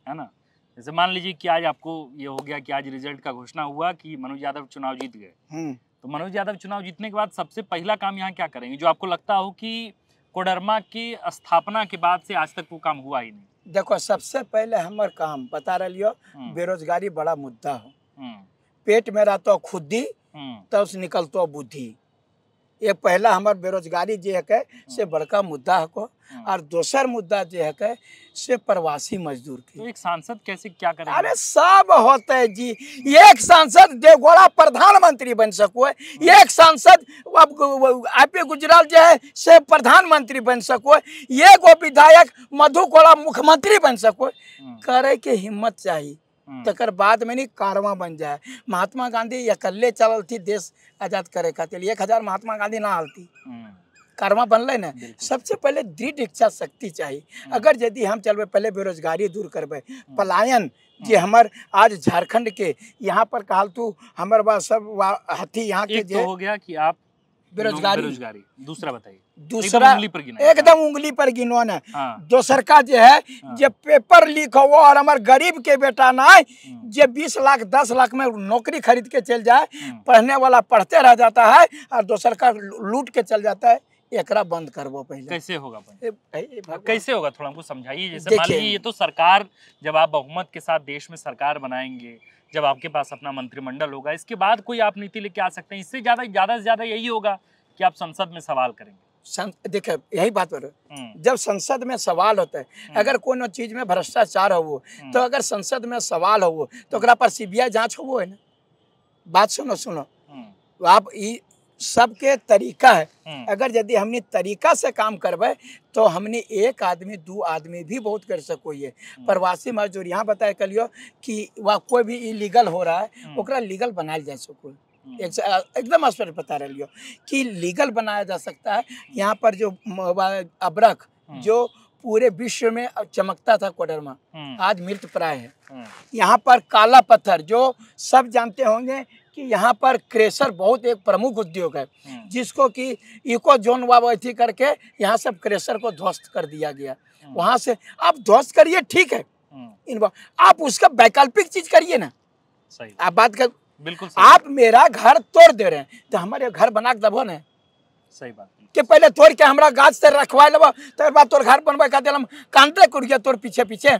है ना, जैसे मान लीजिए कि आज आपको ये हो गया कि आज रिजल्ट का घोषणा हुआ कि मनोज यादव चुनाव जीत गए, तो मनोज यादव चुनाव जीतने के बाद सबसे पहला काम यहाँ क्या करेंगे जो आपको लगता हो कि कोडरमा की स्थापना के बाद से आज तक वो काम हुआ ही नहीं? देखो सबसे पहले हमार काम बता रही हो, बेरोजगारी बड़ा मुद्दा हो, पेट में रहता खुदी तब से निकलतो बुद्धि, ये पहला हमार बेरोजगारी जो है के से बड़का मुद्दा है को, और दूसर मुद्दा जो है के से प्रवासी मजदूर के। तो एक सांसद कैसे क्या करेंगे? अरे सब होते है जी, एक सांसद देवगौड़ा प्रधानमंत्री बन सको, एक सांसद आपी गुजराल जो है से प्रधानमंत्री बन सको, एक विधायक मधुकोड़ा मुख्यमंत्री बन सको, करे के हिम्मत चाहिए, तकर बाद में नहीं कारवा बन जाए। महात्मा गांधी अकेले चलल थी देश आजाद करे खातिर, 1000 महात्मा गांधी ना आलती, कारवा बनल ना। सबसे पहले दृढ़ इच्छा शक्ति चाहिए। अगर यदि हम चलबे पहले बेरोजगारी दूर करबे, पलायन जे हमर आज झारखंड के यहाँ पर कहलतू हमर बा सब हाथी यहाँ के तो हो गया कि आप बेरोजगारी। दूसरा बताइए। दूसरा एकदम उंगली पर गिनो न। दोसर का जो है जे पेपर लीक हो और हमारे गरीब के बेटा ना जे 20 लाख 10 लाख में नौकरी खरीद के चल जाए, पढ़ने वाला पढ़ते रह जाता है और दोसर का लूट के चल जाता है, एकरा बंद करवो पहले। कैसे होगा? कैसे होगा थोड़ा हमको समझाइए। जैसे मान लीजिए ये तो सरकार, जब आप बहुमत के साथ देश में सरकार बनाएंगे, जब आपके पास अपना मंत्रिमंडल होगा, इसके बाद कोई आप नीति लेके आ सकते हैं। इससे ज्यादा से ज्यादा यही होगा कि आप संसद में सवाल करेंगे। देखिए यही बात हो रही, जब संसद में सवाल होता है, अगर कोई चीज में भ्रष्टाचार हो तो अगर संसद में सवाल हो तो ओकरा पर सीबीआई जांच हो है ना। बात सुनो आप सबके तरीका है। अगर यदि हमने तरीका से काम करबे तो हमने एक आदमी 2 आदमी भी बहुत कर सको। ये प्रवासी मजदूर यहाँ बताया कलियो कि वह कोई भी इलीगल हो रहा है ओकरा लीगल बनाया जा सको। एकदम स्पष्ट बता रही हो कि लीगल बनाया जा सकता है। यहाँ पर जो अबरख जो पूरे विश्व में चमकता था कोडरमा, आज मृत प्राय है। यहाँ पर काला पत्थर जो सब जानते होंगे कि यहाँ पर क्रेशर बहुत एक प्रमुख उद्योग है, जिसको कि इको जोन वावथी करके यहाँ सब क्रेशर को ध्वस्त कर दिया गया। वहाँ से आप ध्वस्त करिए, ठीक है, आप उसका वैकल्पिक चीज करिए ना। सही आप बात कर, बिल्कुल आप मेरा घर तोड़ दे रहे हैं तो हमारे घर बना के दबो ना। सही बात कि पहले तोड़ के हमरा गाछ से रखवा लेबो, तर बाद तोर घर बनबे खातिर हम कांटे कुड़िया तोर पीछे पीछे।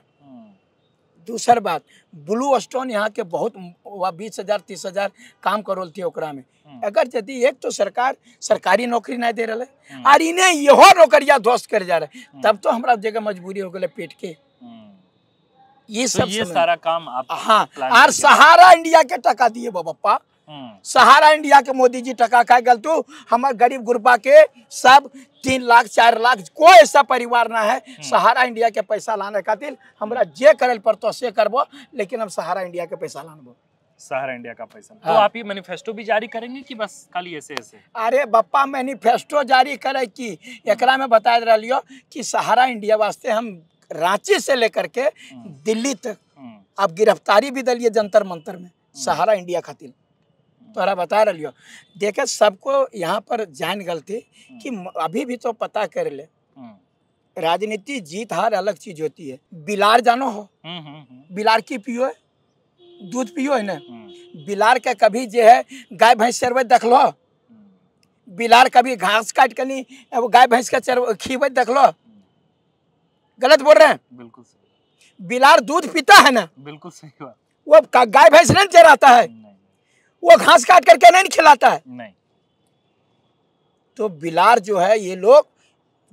दूसर बात, ब्लू स्टोन यहाँ के बहुत 20,000 30,000 काम करोल थी ओकरा में। अगर यदि एक तो सरकार सरकारी नौकरी नहीं दे रहा है और इन्हें यहो नौकरिया ध्वस्त कर जा रहे, तब तो हमारा जगह मजबूरी हो गए पेट के। ये तो सब ये समझ- सारा काम आप हाँ, प्लान और करके- सहारा इंडिया के टका दिए बप्पा, सहारा इंडिया के मोदी जी टका खाए गल तू हमारे गरीब गुरबा के सब 3 लाख 4 लाख कोई ऐसा परिवार ना है सहारा इंडिया के पैसा लाने खातिर हमरा जे करल पड़तो से करबो, लेकिन हम सहारा इंडिया के पैसा लानबो। सहारा इंडिया का पैसा। तो हाँ। आप ये मैनिफेस्टो भी जारी करेंगे कि बस खाली ऐसे ऐसे? अरे बप्पा मैनिफेस्टो जारी करे कि एकरा में बता रहियो कि सहारा इंडिया वास्ते हम रांची से लेकर के दिल्ली तक अब गिरफ्तारी भी दिलिए जंतर मंतर में सहारा इंडिया खातिर। तोहरा बता रहियो देखे सबको यहाँ पर जान गलती कि अभी भी तो पता कर ले, राजनीति जीत हार अलग चीज होती है। बिलार जानो हो, बिलार की पियो है, दूध पियो है ना, बिलार के कभी जो है गाय भैंस चरबत देख लो, बिलार कभी घास काट के नहीं गाय भैंस के खीबत देख लो, गलत बोल रहे हैं? बिल्कुल सही। बिलार दूध पीता है ना, बिल्कुल सही बात। वो गाय भैंस नहीं चराता है, वो घास काट करके नहीं खिलाता है। नहीं। तो बिलार जो है ये लोग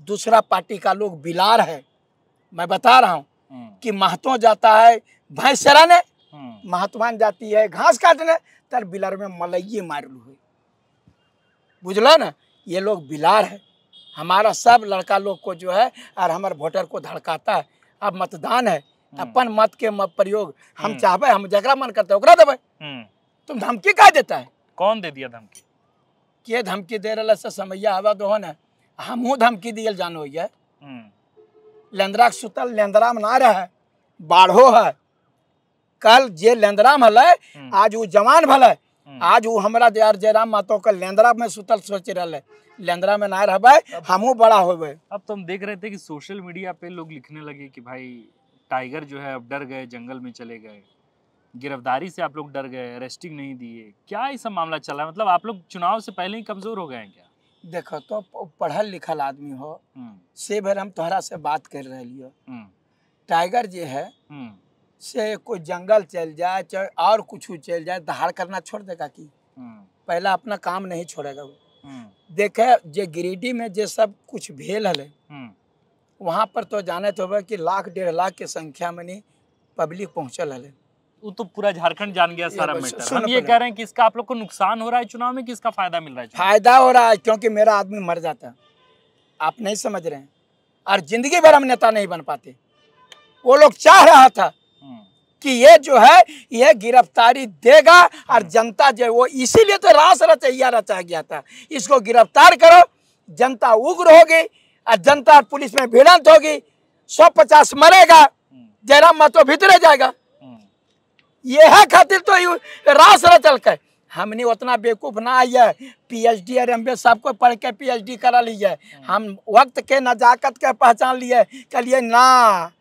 दूसरा पार्टी का लोग बिलार है। मैं बता रहा हूँ कि महतो जाता है भैंस चराने, महतवान जाती है घास काटने, तर बिलार में मलइये मारलू है, बुझलो ना। ये लोग बिलार है। हमारा सब लड़का लोग को जो है और हमारे वोटर को धड़काता है। अब मतदान है, अपन मत के प्रयोग हम चाहबे, हम जगरा मन करते ओकरा देबे। तुम धमकी का देता है? कौन दे दिया धमकी? के धमकी दे रहा से समैया आवा दो ना, हमहू धमकी दियल जानो है। लेंदरा सुतल लेंदरा में ना रहे, बाढ़ो है। कल जे लेंदरा में हल आज वो जवान भल, आज वो हमारा यार जयराम मातो का लेंदरा में सुतल सोच रहा, लेंदरा में ना रहे हमहू बड़ा होबे। अब तो हम देख रहे थे कि सोशल मीडिया पे लोग लिखने लगे कि भाई टाइगर जो है अब डर गए, जंगल में चले गए, गिरफ्तारी से आप लोग डर गए, अरेस्टिंग नहीं दिए। क्या ये सब मामला चला है? मतलब आप लोग चुनाव से पहले ही कमजोर हो गए हैं क्या? देखो तो पढ़ल लिखल आदमी हो से भर हम तोहरा से बात कर रहे लियो। टाइगर जो है से कोई जंगल चल जाए चाहे और कुछ चल जाए दहाड़ करना छोड़ देगा कि पहला अपना काम नहीं छोड़ेगा वो। देखे जे गिरिडीह में जे सब कुछ भेल हले वहाँ पर तो जाने तो कि 1 लाख 1.5 लाख के संख्या में नहीं पब्लिक पहुँचल हले। वो तो पूरा झारखंड जान गया सारा मैटर। सुन हम ये कह रहे हैं कि इसका आप लोग को नुकसान हो रहा है चुनाव में कि इसका फायदा मिल रहा है? फायदा हो रहा है क्योंकि मेरा आदमी मर जाता, आप नहीं समझ रहे हैं। और जिंदगी भर हम नेता नहीं बन पाते। वो लोग चाह रहा था कि ये जो है ये भिरफ्तारी देगा और जनता जो वो इसीलिए तो रास रचैया रचा गया था, इसको गिरफ्तार करो, जनता उग्र होगी और जनता और पुलिस में भिड़ंत होगी, 150 मरेगा, जयराम महतो भीतर जाएगा। ये है खातिर तो रास रचल के हमने उतना बेवकूफ ना आइए, PhD और MBA सबको पढ़ के PhD करा लीजिए। हम वक्त के नजाकत के पहचान लिए, कहिए ना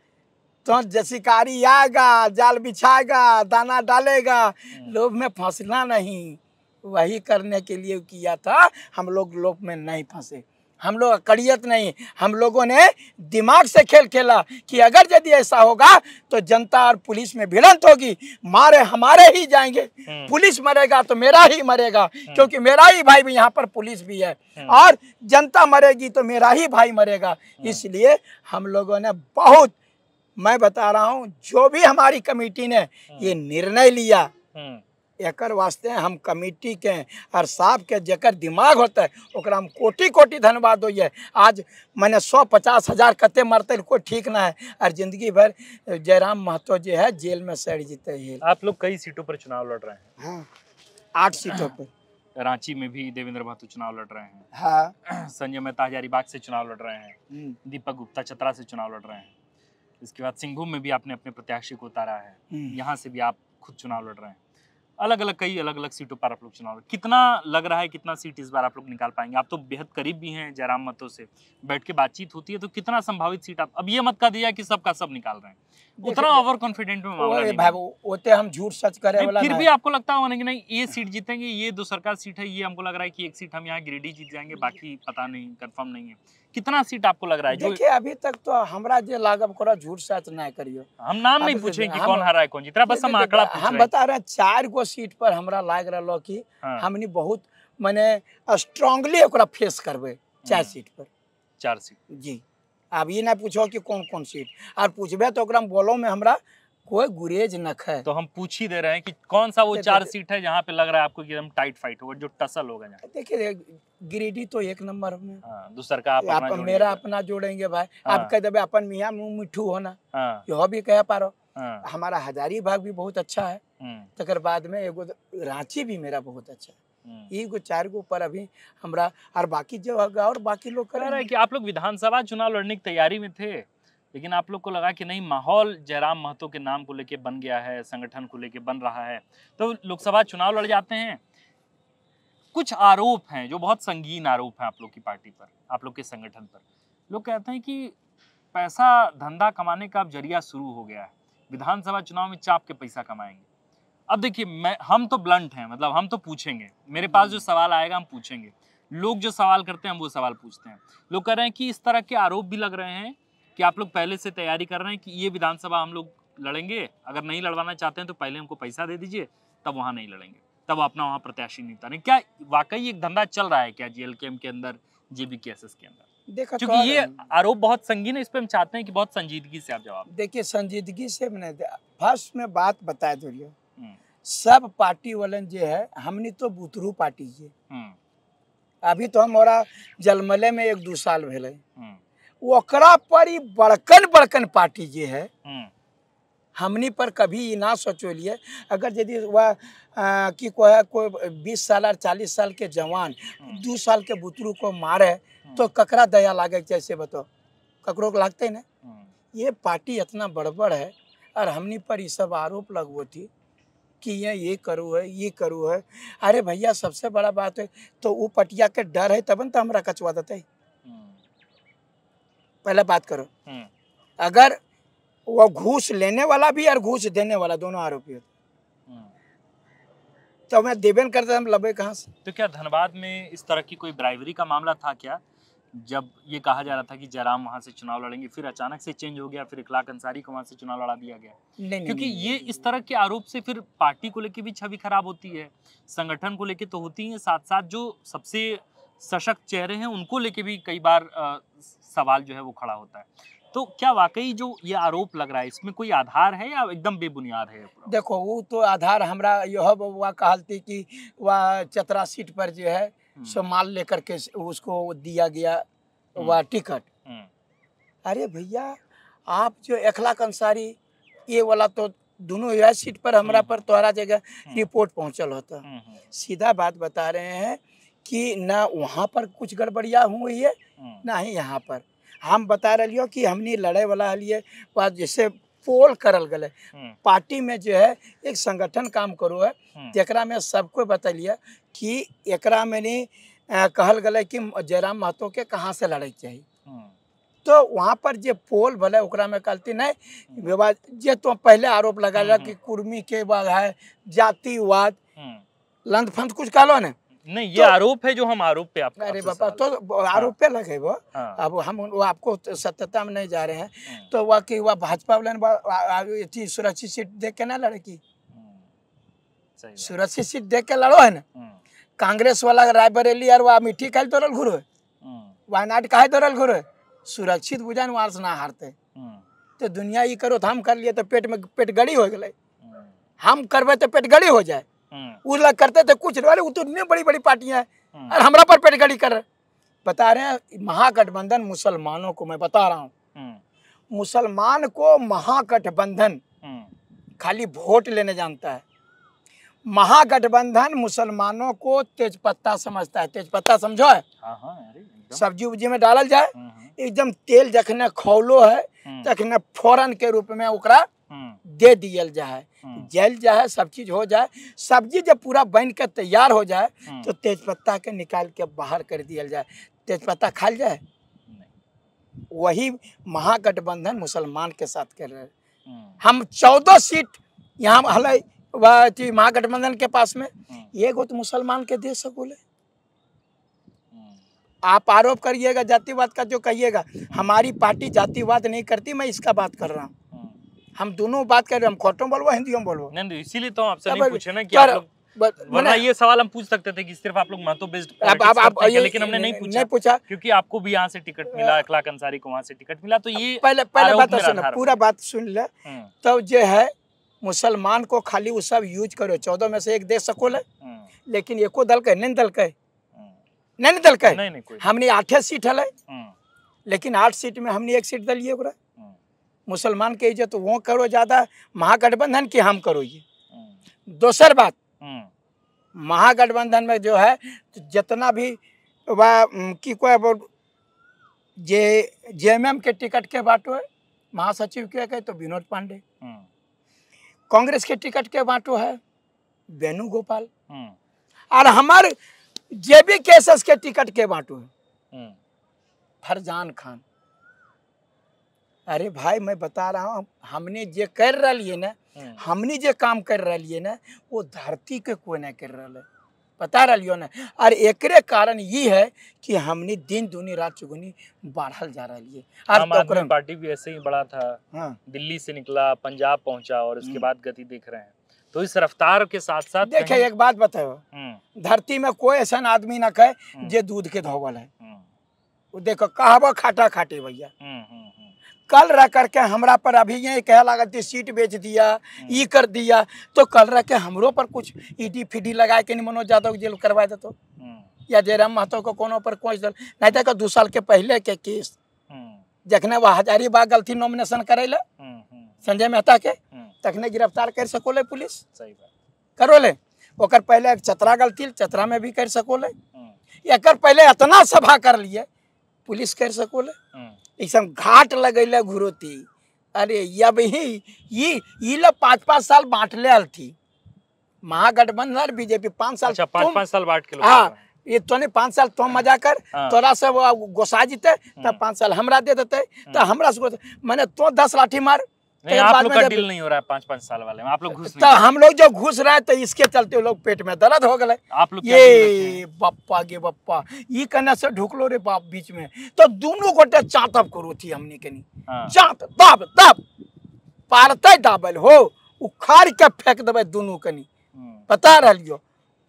तो शिकारी आएगा, जाल बिछाएगा, दाना डालेगा, लोभ में फंसना नहीं, वही करने के लिए किया था। हम लोग में नहीं फंसे, हम लोग अकड़ियत नहीं, हम लोगों ने दिमाग से खेल खेला कि अगर यदि ऐसा होगा तो जनता और पुलिस में भिड़ंत होगी, मारे हमारे ही जाएंगे, पुलिस मरेगा तो मेरा ही मरेगा, क्योंकि मेरा ही भाई भी यहाँ पर पुलिस भी है, और जनता मरेगी तो मेरा ही भाई मरेगा। इसलिए हम लोगों ने बहुत, मैं बता रहा हूँ, जो भी हमारी कमेटी ने ये निर्णय लिया एकर वास्ते हम कमेटी के और साहब के जकर दिमाग होता है ओकरा हम कोटि कोटि धन्यवाद होइए। आज मैंने 150 हजार कते मरते कोई ठीक ना है, और जिंदगी भर जयराम महतो जो है जेल में सड़ जीते हैं। आप लोग कई सीटों पर चुनाव लड़ रहे हैं। हाँ, 8 सीटों पर। रांची में भी देवेंद्र महतो चुनाव लड़ रहे हैं। हाँ। संजय मेहता हजारीबाग से चुनाव लड़ रहे हैं। दीपक गुप्ता चतरा से चुनाव लड़ रहे हैं। इसके बाद सिंहभूम में भी आपने अपने प्रत्याशी को उतारा है, यहाँ से भी आप खुद चुनाव लड़ रहे हैं। अलग अलग सीटों पर आप लोग चुनाव, कितना लग रहा है कितना सीट इस बार आप लोग निकाल पाएंगे? आप तो बेहद करीब भी हैं जयराम महतो से, बैठ के बातचीत होती है, तो कितना संभावित सीट आप अब ये मत कह दिया कि सबका सब निकाल रहे हैं, उतना ओवर कॉन्फिडेंट में मामला नहीं भाई ओते हम झूठ सच करे वाला फिर भी आपको लगता होगा कि नहीं ये सीट जीतेंगे, ये 2 सरकार सीट है, ये हमको लग रहा है कि 1 सीट हम यहाँ गिरिडीह जीत जाएंगे, बाकी पता नहीं, कंफर्म नहीं है। कितना सीट आपको लग रहा है? देखिए अभी तक तो हमरा जे लागब करो झूठ सच ना करियो, हम नाम नहीं पूछें कि कौन हारा है कौन जीत रहा, बस हम आंकड़ा पूछ रहे हैं। हम बता रहे हैं 4 गो सीट पर हमरा लाग रहा कि हमनी बहुत माने स्ट्रांगली ओकरा फेस करबे। 4 सीट पर 4 सीट जी। अब ये ना पूछो कि कौन कौन सीट, और पूछबे तो ओकरा बोलो में हमरा कोई गुरेज नख है। तो हम पूछ ही दे रहे हैं कि कौन सा वो दे- 4 दे- सीट है जहाँ पे लग रहा है आपको कि एकदम टाइट फाइट होगा, जो टसल होगा जहाँ? देखिए गिरिडीह तो एक नंबर में। हाँ, दूसर का आप आप अपना मेरा जोड़िएगा। अपना जोड़ेंगे भाई। हाँ। आप कह देवे अपन मियाँ मुँह मिठू होना, हाँ, यह भी कह पारो। हाँ, हमारा हजारीबाग भी बहुत अच्छा है। हम्म, तकर बाद में एगो रांची भी मेरा बहुत अच्छा है। हम्म। ये 4 पर अभी हमरा और बाकी जगह और बाकी लोग कह रहा है करेंगे। कि आप लोग विधानसभा चुनाव लड़ने की तैयारी में थे, लेकिन आप लोग को लगा कि नहीं, माहौल जयराम महतो के नाम को लेके बन गया है, संगठन को लेके बन रहा है, तो लोकसभा चुनाव लड़ जाते हैं। कुछ आरोप हैं जो बहुत संगीन आरोप हैं आप लोग की पार्टी पर, आप लोग के संगठन पर। लोग कहते हैं कि पैसा धंधा कमाने का अब जरिया शुरू हो गया है, विधानसभा चुनाव में चाप के पैसा कमाएंगे। अब देखिए, हम तो ब्लंट हैं, मतलब हम तो पूछेंगे, मेरे पास जो सवाल आएगा हम पूछेंगे। लोग जो सवाल करते हैं हम वो सवाल पूछते हैं। लोग कह रहे हैं कि इस तरह के आरोप भी लग रहे हैं कि आप लोग पहले से तैयारी कर रहे हैं कि ये विधानसभा हम लोग लड़ेंगे, अगर नहीं लड़वाना चाहते हैं तो पहले हमको पैसा दे दीजिए, तब वहाँ नहीं लड़ेंगे, तब अपना वहाँ प्रत्याशी नहीं उतारेंगे। क्या वाकई एक धंधा चल रहा है क्या JLKM के अंदर, JBKSS के अंदर? देखो क्योंकि ये आरोप बहुत संगीन है, इस पर हम चाहते हैं कि बहुत संजीदगी से आप जवाब दें। देखिए संजीदगी से मैंने फर्स्ट में बात बताया दो। हम्म, सब पार्टी वालन जो है, हमने तो बुतरू पार्टी है। हम्म, अभी तो हमारा जलमले में 1-2 साल भेले, हम्म, ओकरा पर ही बड़कन बड़कन पार्टी जे है, हम्म, हमनी पर कभी ई ना सोचोलिए। अगर यदि वह कि कोई 20 साल और 40 साल के जवान 2 साल के बुतरू को मारे तो ककरा दया लागे? जैसे बताओ, ककरो को लागते ना। ये पार्टी इतना बड़बड़ है और हमनी पर ये सब आरोप लगवो थी कि ये करू है, ये करू है। अरे भैया, सबसे बड़ा बात है तो वो पटिया के डर है तब न तो हमरा कचवा देते। पहले बात करो, अगर वो घूस लेने वाला भी और घूस देने वाला दोनों आरोपी होते तो मैं देवेन करते, हम लबे कहाँ से? तो क्या धनबाद में इस तरह की कोई ब्राइवरी का मामला था क्या, जब ये कहा जा रहा था कि जयराम वहां से चुनाव लड़ेंगे, फिर अचानक से चेंज हो गया, फिर इखलाक अंसारी को वहां से चुनाव लड़ा दिया गया? नहीं, क्योंकि ये इस तरह के आरोप से फिर पार्टी को लेके भी छवि खराब होती है, संगठन को लेके तो होती है, साथ साथ जो सबसे सशक्त चेहरे हैं उनको लेके भी कई बार सवाल जो है वो खड़ा होता है। तो क्या वाकई जो ये आरोप लग रहा है इसमें कोई आधार है या एकदम बेबुनियाद है? देखो, वो तो आधार हमरा यह वह कहलती कि वह चतरा सीट पर जो है सो माल लेकर के उसको दिया गया वह टिकट। अरे भैया, आप जो इखलाक अंसारी ये वाला तो दोनों यह सीट पर हमरा पर तोहरा जगह रिपोर्ट पहुंचल होता। सीधा बात बता रहे हैं कि ना वहाँ पर कुछ गड़बड़िया हुई है ना ही यहाँ पर। हम बता रही हो कि हमने लड़े वाला लिए जैसे पोल करल गए पार्टी में जो है एक संगठन काम करो है, एकरा में सबको बतलिए कि एकरा में नहीं कहल गए कि जयराम महतो के कहाँ से लड़ाई चाहिए। तो वहाँ पर जो पोल भले ओकरा में कहती नहीं विवाद, जे तो पहले आरोप लगा कि कुर्मी के बाद है जातिवाद लंद फंद कुछ कहलो ना। नहीं, ये आरोप है जो हम आरोप पे आप। अरे बाबा, तो आरोप पे लगे वो। अब हम वो आपको सत्यता में नहीं जा रहे हैं। तो वह कि वह भाजपा वाले सुरक्षित सीट देख के ना लड़े की, सुरक्षित सीट देख के लड़ो है ना। कांग्रेस वाला रायबरेली और वह मिट्टी कल दौड़ल घुरो, वायनाड काहे दौड़ल घुरो, सुरक्षित बुझान वहां से ना हारते। तो दुनिया ये करो तो हम कर लिए तो पेट गड़ी हो गए, हम करवे तो पेट गड़ी हो जाए। वो लोग करते थे कुछ वाले, वो तो इतनी बड़ी बड़ी पार्टियां हैं और हमरा पर पेटगड़ी कर रहे। बता रहे हैं महागठबंधन मुसलमानों को, मैं बता रहा हूँ, मुसलमान को महागठबंधन खाली वोट लेने जानता है। महागठबंधन मुसलमानों को तेजपत्ता समझता है। तेजपत्ता समझो है, सब्जी उब्जी में डालल जाए, एकदम तेल जखने खौलो है तखने फौरन के रूप में ओकरा दे दियल जाए, जल जाए, सब चीज हो जाए। सब्जी जब पूरा बन के तैयार हो जाए तो तेजपत्ता के निकाल के बाहर कर दिया जाए, तेजपत्ता खाल जाए। वही महागठबंधन मुसलमान के साथ कर रहे हैं। हम 14 सीट यहाँ महागठबंधन के पास में, ये गो तो मुसलमान के दे सकोले। आप आरोप करिएगा जातिवाद का जो कहिएगा, हमारी पार्टी जातिवाद नहीं करती, मैं इसका बात कर रहा हूँ। हम दोनों बात कर रहे हैं, हम खोटों बोलबो हिंदियों बोलबो। नहीं, इसीलिए तो आपसे नहीं पूछे ना कि आप लोग वरना ये सवाल हम पूछ सकते थे कि सिर्फ आप लोग महतो बेस्ड लेकिन हमने नहीं पूछा क्योंकि आपको भी यहाँ से टिकट मिला, अखलाक अंसारी को वहाँ से टिकट मिला, तो ये पहले बात तो सुनो, पूरा बात सुन ले। तो जो है मुसलमान को खाली वो सब यूज करो, 14 में से एक दे सको ले, लेकिन एको दल के नहीं दल के नहीं दल के हमने 8 सीट है, लेकिन 8 सीट में हमने 1 सीट दलिए ओकरा। मुसलमान के इज्जत वो करो ज्यादा महागठबंधन की हम करो ये। दोसर बात, महागठबंधन में जो है जितना भी की कोई जेएमएम के टिकट के बांटो है, महासचिव के कहे तो विनोद पांडे, कांग्रेस के टिकट के बांटो है वेणुगोपाल, और हमारे जेबी केसेस के टिकट के बांटो है फरजान खान। अरे भाई मैं बता रहा हूँ, हमने जे कर रही है ना, हमने जे काम कर रही है ना, वो धरती के कोई नहीं कर रहा है, बता रही हो ना। और एकरे कारण ये है कि हमने दिन दूनी रात चुगुनी बढ़ल जा रही है। आम आदमी पार्टी भी ऐसे ही बढ़ा था, दिल्ली से निकला पंजाब पहुंचा और उसके बाद गति देख रहे हैं। तो इस रफ्तार के साथ साथ देखिए एक बात बताओ, धरती में कोई ऐसा आदमी ना कहे जे दूध के धोवल है। वो देखो कहबो खाटा खाटे भैया, कल रह करके हमरा पर अभी ये कह लगा थी सीट बेच दिया, ये कर दिया, तो कल रह के हमरो पर कुछ ईडी फिडी लगा के नहीं मनोज यादव जेल करवा दे तो, या जयराम महतो को कोनो पर कोई दल नहीं था। 2 साल के पहले के केस जखने वह हजारीबाग गलती नॉमिनेशन करेले संजय मेहता के, तखने गिरफ्तार कर सकोले पुलिस। सही बात करो ले। ओकर पहले एक चतरा गलती, चतरा में भी कर सकोले। एक पहले इतना सभा कर लिए पुलिस कर सकोले, एकदम घाट लगैले घुरोती। अरे अब ही 5-5 साल बांट ले थी महागठबंधन बीजेपी 5 साल। अच्छा 5-5 साल बांट के। हाँ ये तो नहीं 5 साल तुम मजा कर, तोरा से वो गोसा जीते तब 5 साल हमरा दे देते, तो हमरा से मैंने तो 10 लाठी मार। नहीं, आप लोग का डील नहीं हो रहा है 5-5 साल वाले में, आप लोग घुस तो हम लोग जो घुस रहे तो इसके चलते लोग पेट में दर्द हो गए। आप लोग ये बप्पा गे बप्पा ये करने से ढुकलो रे बाप बीच में, तो दोनों गोटे चातब करो थी हमने के नहीं चात दाब दाब पारते दाबल हो उखाड़ के फेंक देवे दोनों कनी। बता रहियो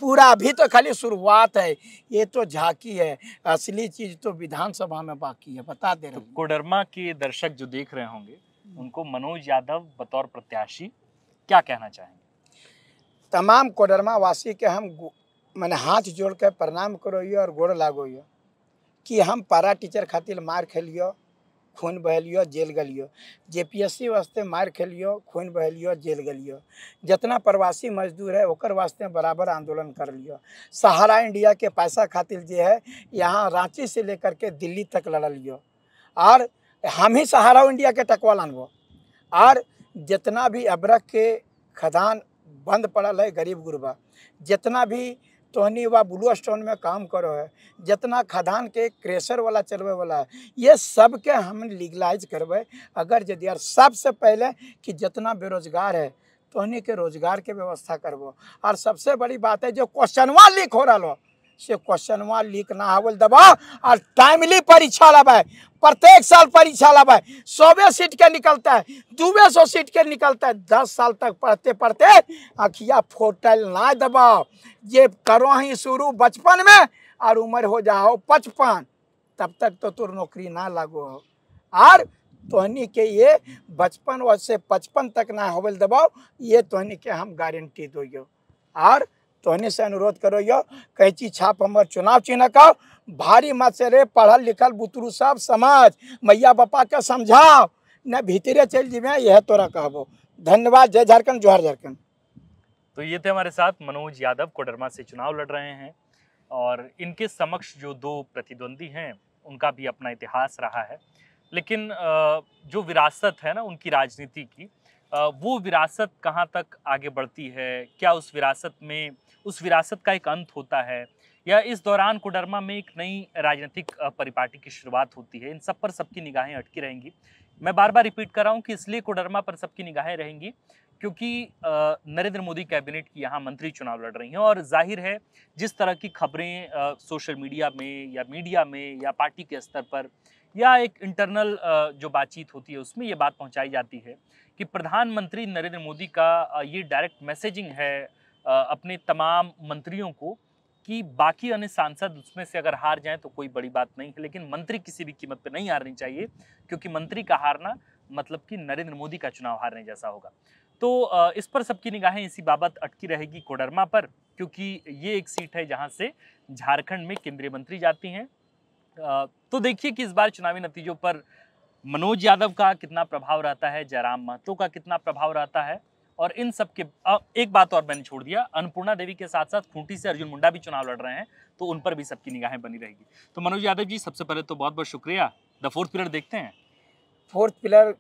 पूरा अभी तो खाली शुरुआत है, ये तो झांकी है, असली चीज तो विधानसभा में बाकी है। बता दे रहे। कोडरमा के दर्शक जो देख रहे होंगे उनको मनोज यादव बतौर प्रत्याशी क्या कहना चाहेंगे? तमाम कोडरमा वासी के हम मैंने हाथ जोड़ के प्रणाम करो और गोड़ लागो कि हम पारा टीचर खातिर मार खेलियो, खून बहलियो, जेल गलियो, जेपीएससी वास्ते मार खेलियो, खून बहलियो, जेल गलियो, जितना प्रवासी मजदूर है ओकर वास्ते बराबर आंदोलन कर लियो। सहारा इंडिया के पैसा खातिर जो है यहाँ रांची से लेकर के दिल्ली तक लड़ लियो, और हम ही सहारा इंडिया के टकवा लानबो। और जितना भी अबरक के खदान बंद पड़ल है गरीब गुरबा, जितना भी तोहनी व ब्लू स्टोन में काम करो है, जितना खदान के क्रेशर वाला चलवे वाला है, ये सब के हम लीगलाइज करवे। अगर यदि यार सबसे पहले कि जितना बेरोजगार है तोहनी के रोजगार के व्यवस्था करबो। और सबसे बड़ी बात है जो क्वेश्चनवा लीक हो रहा हो से क्वेश्चनवा लीक ना होवल दबा, और टाइमली परीक्षा लावे। प्रत्येक साल परीक्षा लावे, 100 सीट के निकलता है, 200 सीट के निकलता है। 10 साल तक पढ़ते पढ़ते अखिया फोटल ना दबाओ। ये करो ही शुरू बचपन में और उम्र हो जाओ 55, तब तक तो तुर नौकरी ना लागो हो। और तोहनी के ये बचपन से 55 तक ना होवल दबाओ, ये तोहनी के हम गारंटी दो। और तोहनी से अनुरोध करो कैची छाप हमर चुनाव चिन्ह का भारी मत से रे पढ़ल लिखल बुतरू सब समाज मैया बापा के समझाओ न भीतरे चल जीवे, यह तोरा कहबो। धन्यवाद। जय झारखंड, जोहार झारखंड। तो ये थे हमारे साथ मनोज यादव, कोडरमा से चुनाव लड़ रहे हैं, और इनके समक्ष जो 2 प्रतिद्वंदी हैं उनका भी अपना इतिहास रहा है। लेकिन जो विरासत है ना उनकी राजनीति की, वो विरासत कहाँ तक आगे बढ़ती है, क्या उस विरासत का एक अंत होता है, या इस दौरान कोडरमा में एक नई राजनीतिक परिपाटी की शुरुआत होती है, इन सब पर सबकी निगाहें अटकी रहेंगी। मैं बार बार रिपीट कर रहा हूँ कि इसलिए कोडरमा पर सबकी निगाहें रहेंगी क्योंकि नरेंद्र मोदी कैबिनेट की यहाँ मंत्री चुनाव लड़ रही हैं, और जाहिर है जिस तरह की खबरें सोशल मीडिया में या पार्टी के स्तर पर या एक इंटरनल जो बातचीत होती है उसमें ये बात पहुंचाई जाती है कि प्रधानमंत्री नरेंद्र मोदी का ये डायरेक्ट मैसेजिंग है अपने तमाम मंत्रियों को कि बाकी अन्य सांसद उसमें से अगर हार जाएं तो कोई बड़ी बात नहीं है, लेकिन मंत्री किसी भी कीमत पे नहीं हारनी चाहिए, क्योंकि मंत्री का हारना मतलब कि नरेंद्र मोदी का चुनाव हारने जैसा होगा। तो इस पर सबकी निगाहें इसी बाबत अटकी रहेगी कोडरमा पर, क्योंकि ये एक सीट है जहां से झारखंड में केंद्रीय मंत्री जाती हैं। तो देखिए कि इस बार चुनावी नतीजों पर मनोज यादव का कितना प्रभाव रहता है, जयराम महतो का कितना प्रभाव रहता है, और इन सब के एक बात और मैंने छोड़ दिया, अन्नपूर्णा देवी के साथ साथ खूंटी से अर्जुन मुंडा भी चुनाव लड़ रहे हैं, तो उन पर भी सबकी निगाहें बनी रहेगी। तो मनोज यादव जी, सबसे पहले तो बहुत बहुत शुक्रिया। द फोर्थ पिलर देखते हैं। फोर्थ पिलर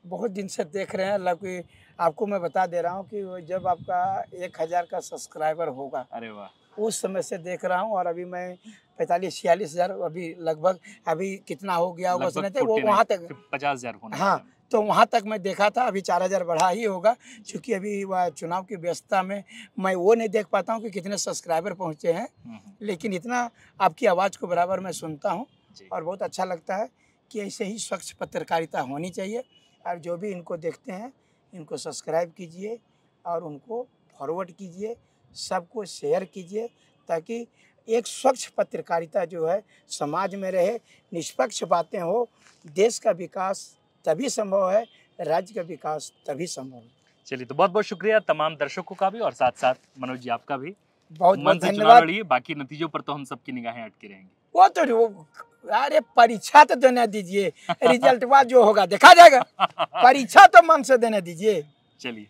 बहुत दिन से देख रहे हैं, हालांकि आपको मैं बता दे रहा हूँ कि वो जब आपका 1000 का सब्सक्राइबर होगा, अरे वाह, उस समय से देख रहा हूँ। और अभी मैं 45-46 हज़ार अभी लगभग, अभी कितना हो गया होगा सुने थे वो वहाँ तक 50,000 होना। हाँ, तो वहाँ तक मैं देखा था। अभी 4000 बढ़ा ही होगा, क्योंकि अभी वह चुनाव की व्यस्तता में मैं वो नहीं देख पाता हूँ कि कितने सब्सक्राइबर पहुँचे हैं, लेकिन इतना आपकी आवाज़ को बराबर मैं सुनता हूँ और बहुत अच्छा लगता है कि ऐसे ही स्वच्छ पत्रकारिता होनी चाहिए। और जो भी इनको देखते हैं, इनको सब्सक्राइब कीजिए और उनको फॉरवर्ड कीजिए, सबको शेयर कीजिए, ताकि एक स्वच्छ पत्रकारिता जो है समाज में रहे, निष्पक्ष बातें हो। देश का विकास तभी संभव है, राज्य का विकास तभी संभव है। चलिए, तो बहुत बहुत शुक्रिया तमाम दर्शकों का भी, और साथ साथ मनोज जी आपका भी। बहुत बहुत मन से चुनाव धन्यवाद। लड़िए, बाकी नतीजों पर तो हम सबकी निगाहें अटकी रहेंगी। वो तो अरे परीक्षा तो देने दीजिए, रिजल्ट बाद जो होगा देखा जाएगा। परीक्षा तो मन से देने दीजिए। चलिए।